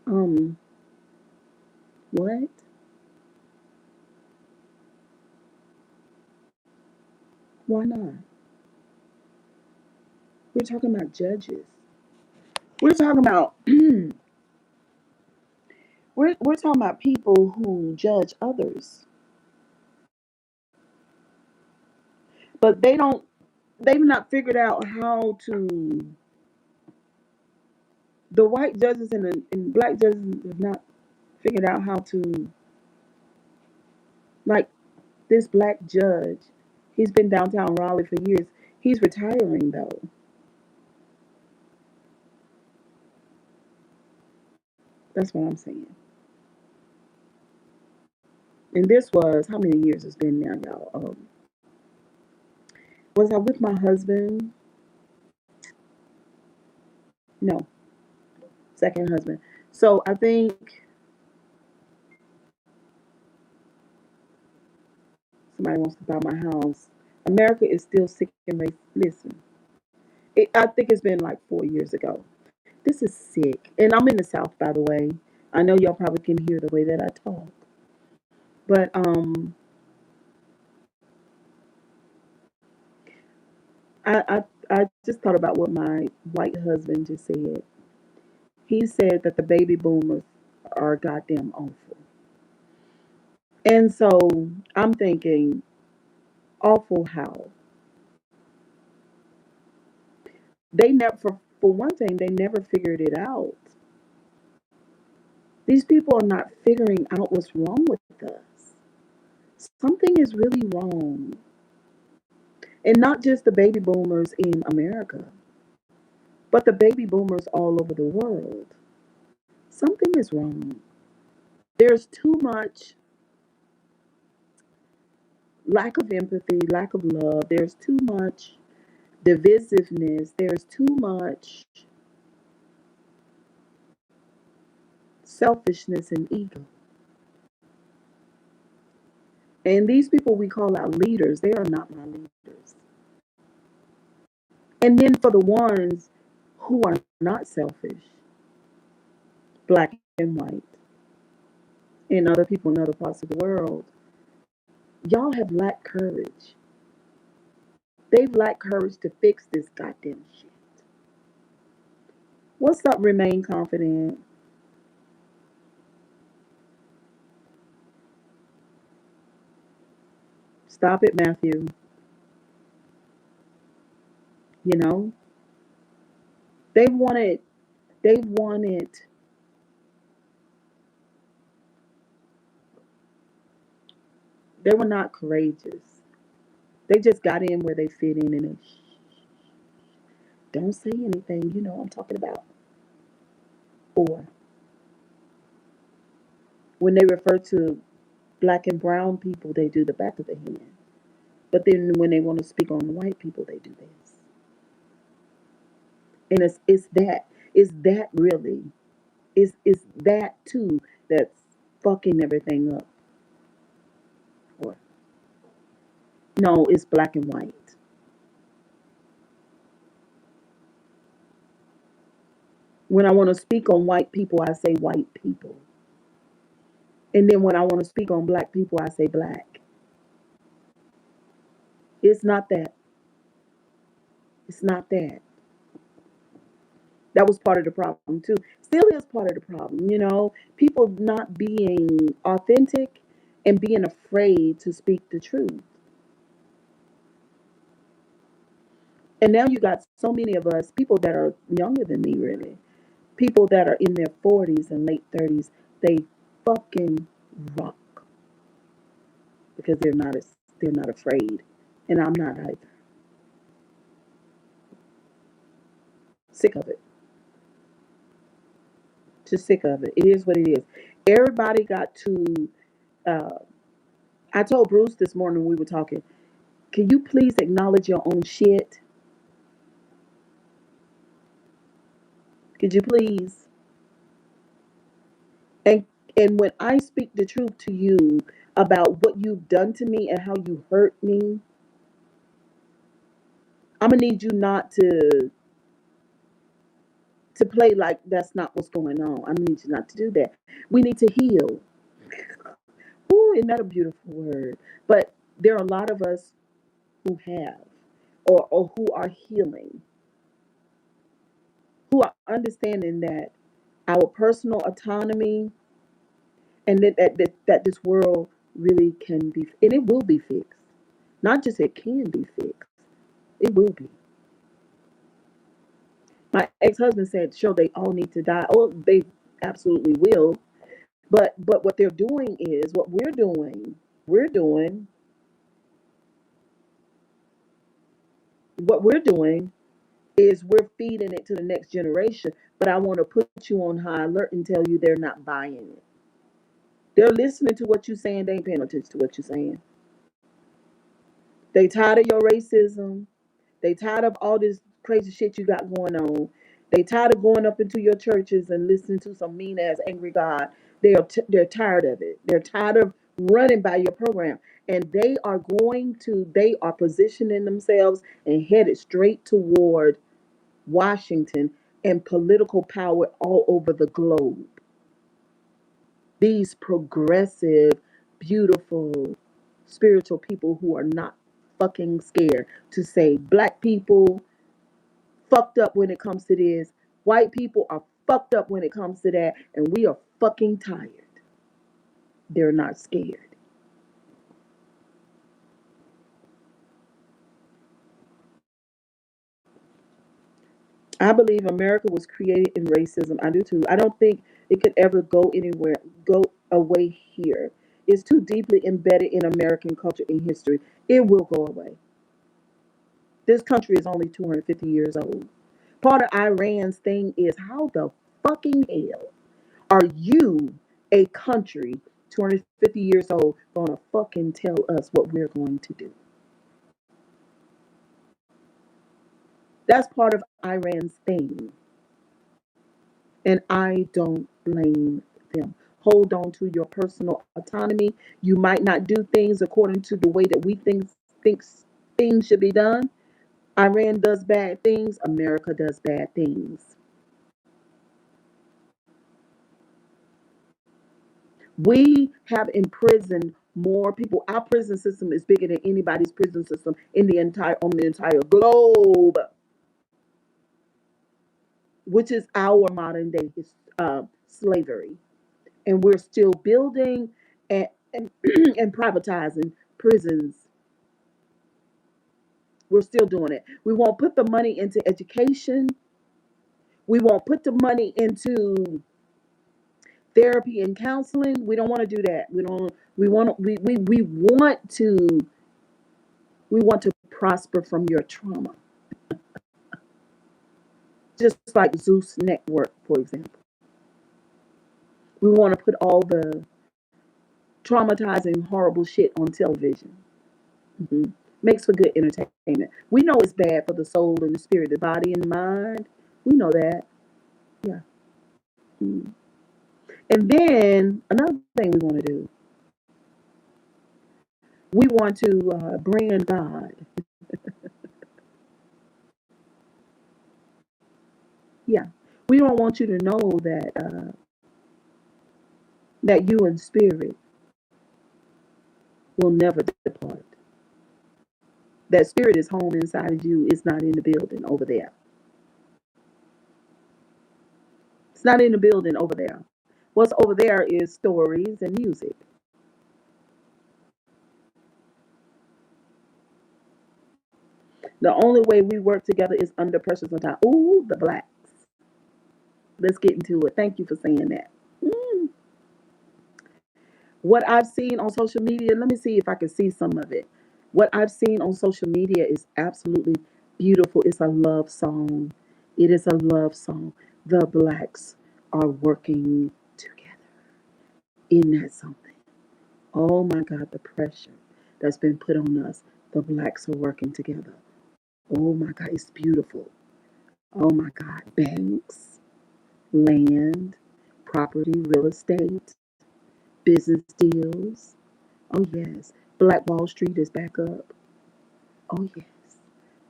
Um, what? Why not? We're talking about judges. We're talking about we're talking about people who judge others. But they've not figured out how to, the white judges and black judges have not figured out how to, like this black judge, he's been downtown Raleigh for years. He's retiring though. That's what I'm saying. And this was, how many years it's been now, y'all? Was I with my husband? No, second husband. So I think somebody wants to buy my house. America is still sick and race. Listen, I think it's been like 4 years ago. This is sick. And I'm in the South, by the way. I know y'all probably can hear the way that I talk. But I just thought about what my white husband just said. He said that the baby boomers are goddamn awful. And so I'm thinking, awful how? They never, for one thing, they never figured it out. These people are not figuring out what's wrong with us. Something is really wrong. And not just the baby boomers in America, but the baby boomers all over the world. Something is wrong. There's too much lack of empathy, lack of love. There's too much divisiveness. There's too much selfishness and ego. And these people we call our leaders, they are not my leaders. And then for the ones who are not selfish, black and white, and other people in other parts of the world, y'all have lacked courage. They've lacked courage to fix this goddamn shit. What's up, remain confident? Stop it, Matthew. You know, they wanted, they wanted, they were not courageous. They just got in where they fit in and they don't say anything. You know what I'm talking about. Or when they refer to black and brown people, they do the back of the hand. But then when they want to speak on the white people, they do this. And it's that really, it's that too that's fucking everything up. Or no, it's black and white. When I want to speak on white people, I say white people. And then when I want to speak on black people, I say black. It's not that. It's not that. That was part of the problem too. Still is part of the problem, you know. People not being authentic and being afraid to speak the truth. And now you got so many of us, people that are younger than me, really, people that are in their 40s and late 30s, they fucking rock because they're not afraid, and I'm not either. Sick of it. Just sick of it. It is what it is. Everybody got to. Uh, I told Bruce this morning when we were talking. Can you please acknowledge your own shit? Could you please? And and when I speak the truth to you about what you've done to me and how you hurt me, I'm gonna need you not to play like that's not what's going on. I'm gonna need you not to do that. We need to heal. Ooh, isn't that a beautiful word? But there are a lot of us who have or who are healing, who are understanding that our personal autonomy and that this world really can be and it will be fixed. Not just it can be fixed, it will be. My ex-husband said, sure, they all need to die. Oh, they absolutely will. But what they're doing is what we're doing, what we're doing is we're feeding it to the next generation. But I want to put you on high alert and tell you they're not buying it. They're listening to what you're saying, they ain't paying attention to what you're saying. They tired of your racism. They tired of all this crazy shit you got going on. They tired of going up into your churches and listening to some mean ass angry God. They're tired of it. They're tired of running by your program, and they are positioning themselves and headed straight toward Washington and political power all over the globe. These progressive, beautiful, spiritual people who are not fucking scared to say black people fucked up when it comes to this. White people are fucked up when it comes to that. And we are fucking tired. They're not scared. I believe America was created in racism. I do too. I don't think it could ever go anywhere, go away here. It's too deeply embedded in American culture and history. It will go away. This country is only 250 years old. Part of Iran's thing is how the fucking hell are you, a country 250 years old, gonna fucking tell us what we're going to do? That's part of Iran's thing. And I don't blame them. Hold on to your personal autonomy. You might not do things according to the way that we think things should be done. Iran does bad things, America does bad things. We have imprisoned more people. Our prison system is bigger than anybody's prison system on the entire globe, which is our modern day slavery. And we're still building and, and privatizing prisons. We're still doing it. We won't put the money into education. We won't put the money into therapy and counseling. We don't want to do that. We don't. We want to prosper from your trauma. Just like Zeus Network, for example. We want to put all the traumatizing, horrible shit on television. hmm Makes for good entertainment. We know it's bad for the soul and the spirit, the body and the mind. We know that. Yeah. Mm. And then another thing we want to do, we want to bring in God. Yeah. We don't want you to know that you in spirit will never depart. That spirit is home inside of you. It's not in the building over there. It's not in the building over there. What's over there is stories and music. The only way we work together is under pressure sometimes. Ooh, the blacks. Let's get into it. Thank you for saying that. Mm. What I've seen on social media, let me see if I can see some of it. What I've seen on social media is absolutely beautiful. It's a love song. It is a love song. The blacks are working together. Isn't that something? Oh my God, the pressure that's been put on us. The blacks are working together. Oh my God, it's beautiful. Oh my God, banks, land, property, real estate, business deals. Oh yes, Black Wall Street is back up. Oh yes,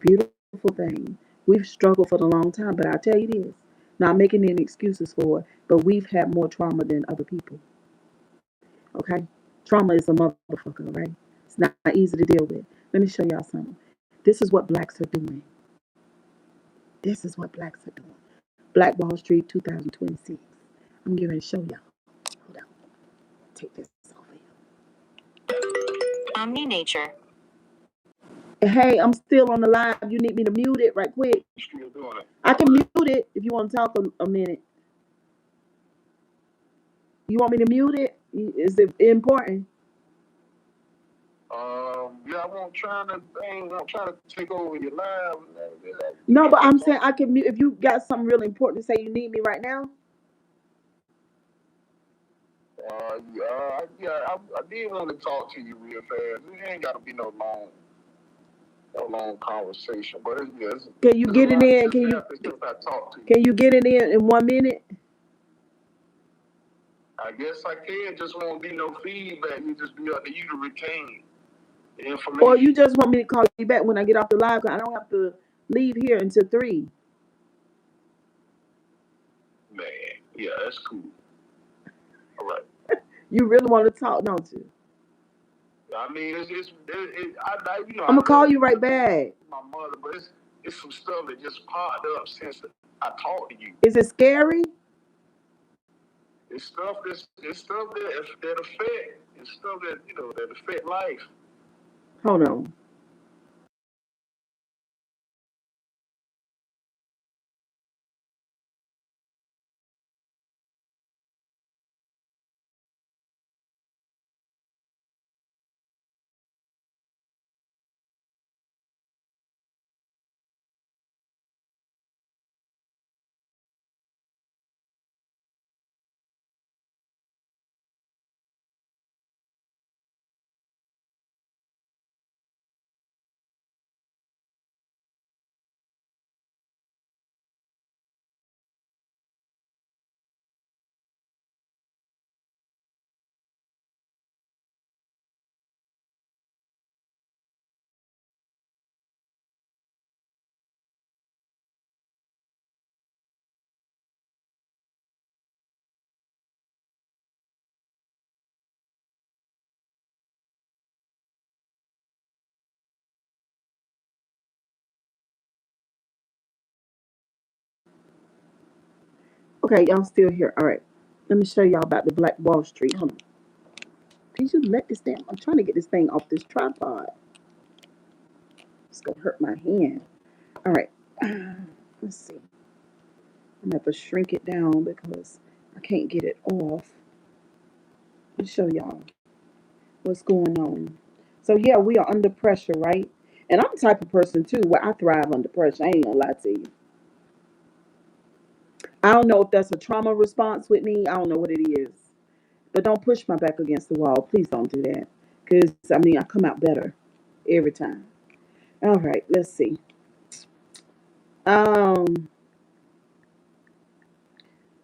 beautiful thing. We've struggled for a long time, but I tell you this, not making any excuses for it, but we've had more trauma than other people. Okay, trauma is a motherfucker, right? It's not easy to deal with. Let me show y'all something. This is what blacks are doing. This is what blacks are doing. Black Wall Street 2026. I'm getting ready to show y'all. Hold on. Take this off of here. Omni Nature. Hey, I'm still on the live. You need me to mute it right quick? Still doing it. I can mute it if you want to talk a minute. You want me to mute it? Is it important? Yeah, I won't trying to take over your live. No, but I'm saying I can mute if you got something really important to say. You need me right now. I did want to talk to you real fast. It ain't got to be no long conversation, but Can you get it in? Can you? I talk to you. Can you get it in 1 minute? I guess I can. Just won't be no feedback. It just be up to you to retain the information. Or you just want me to call you back when I get off the live? 'Cause I don't have to leave here until 3. Man, yeah, that's cool. All right. You really want to talk, don't you? I mean, I'm gonna call you right back. My mother, but it's some stuff that just popped up since I talked to you. Is it scary? It's stuff that affect. It's stuff that that affect life. Hold on. Okay, y'all still here. All right. Let me show y'all about the Black Wall Street. Hold on. Can you let this down? I'm trying to get this thing off this tripod. It's gonna hurt my hand. All right. Let's see. I'm gonna have to shrink it down because I can't get it off. Let me show y'all what's going on. So yeah, we are under pressure, right? And I'm the type of person too where I thrive under pressure. I ain't gonna lie to you. I don't know if that's a trauma response with me. I don't know what it is. But don't push my back against the wall. Please don't do that. Because, I mean, I come out better every time. All right, let's see. Um,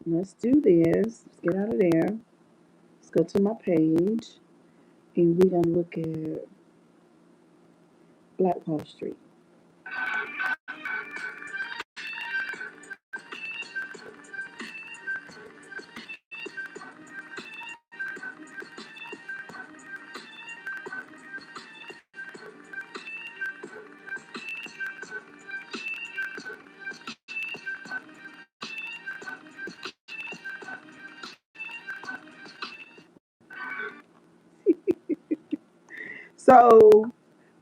let's do this. Let's get out of there. Let's go to my page. And we're going to look at Black Wall Street. So,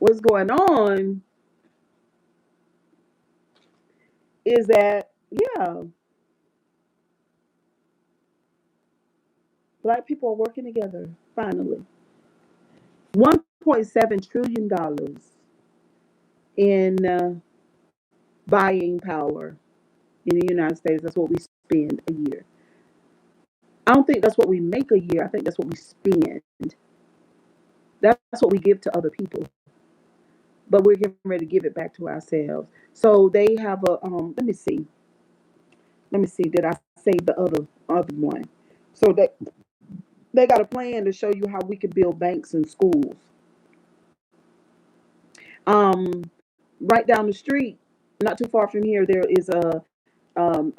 what's going on is that, yeah, black people are working together, finally. $1.7 trillion in buying power in the United States. That's what we spend a year. I don't think that's what we make a year. I think that's what we spend. That's what we give to other people. But we're getting ready to give it back to ourselves. So they have a let me see. Let me see. Did I save the other one? So they got a plan to show you how we could build banks and schools. Um right down the street, not too far from here, there is a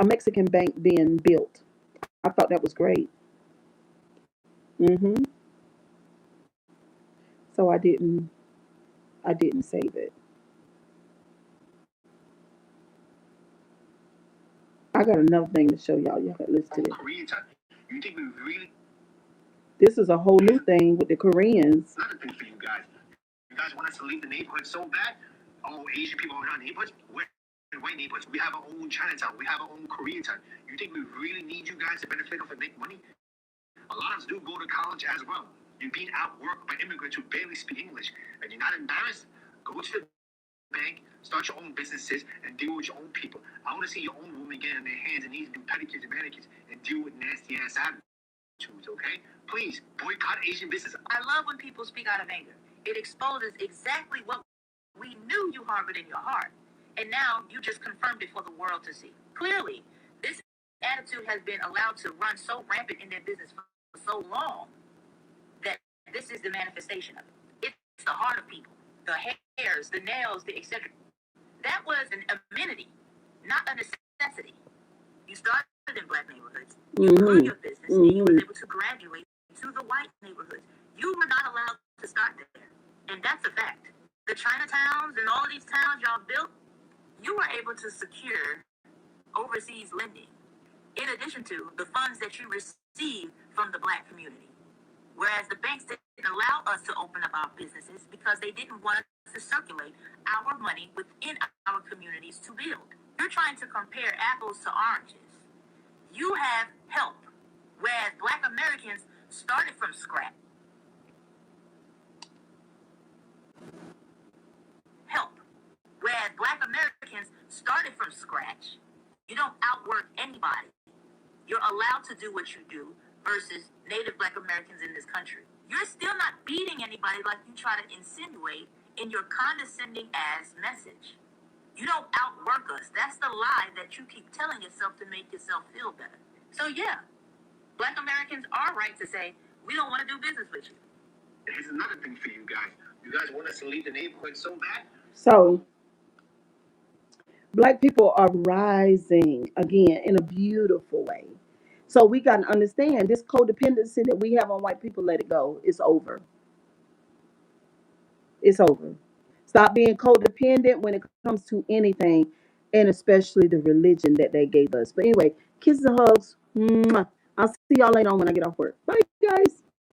Mexican bank being built. I thought that was great. Hmm. So I didn't save it. I got another thing to show y'all. Y'all got to listen to this. You think we really? This is a whole new thing with the Koreans. Another thing for you guys. You guys want us to leave the neighborhood so bad? Oh, Asian people are in our neighborhoods? We're in white neighborhoods. We have our own Chinatown. We have our own Koreatown. You think we really need you guys to benefit off and make money? A lot of us do go to college as well. You're being outworked by immigrants who barely speak English. And you're not embarrassed? Go to the bank, start your own businesses, and deal with your own people. I want to see your own women get on their hands and knees and do pedicures and manicures and deal with nasty ass attitudes, okay? Please, boycott Asian business. I love when people speak out of anger. It exposes exactly what we knew you harbored in your heart. And now you just confirmed it for the world to see. Clearly, this attitude has been allowed to run so rampant in their business for so long that this is the manifestation of it. It's the heart of people, the hairs, the nails, the etc. That was an amenity, not a necessity. You started in black neighborhoods, you grew your business, and you were able to graduate to the white neighborhoods. You were not allowed to start there, and that's a fact. The Chinatowns and all of these towns y'all built, you were able to secure overseas lending, in addition to the funds that you received from the black community. Whereas the banks didn't allow us to open up our businesses because they didn't want us to circulate our money within our communities to build. You're trying to compare apples to oranges. You have help, whereas black Americans started from scratch. Help, whereas black Americans started from scratch. You don't outwork anybody. You're allowed to do what you do versus native black Americans in this country. You're still not beating anybody like you try to insinuate in your condescending ass message. You don't outwork us. That's the lie that you keep telling yourself to make yourself feel better. So yeah, black Americans are right to say, we don't want to do business with you. Here's another thing for you guys. You guys want us to leave the neighborhood so bad? So, black people are rising again in a beautiful way. So we got to understand this codependency that we have on white people. Let it go. It's over. It's over. Stop being codependent when it comes to anything, and especially the religion that they gave us. But anyway, kisses and hugs. Mwah. I'll see y'all later on when I get off work. Bye, guys.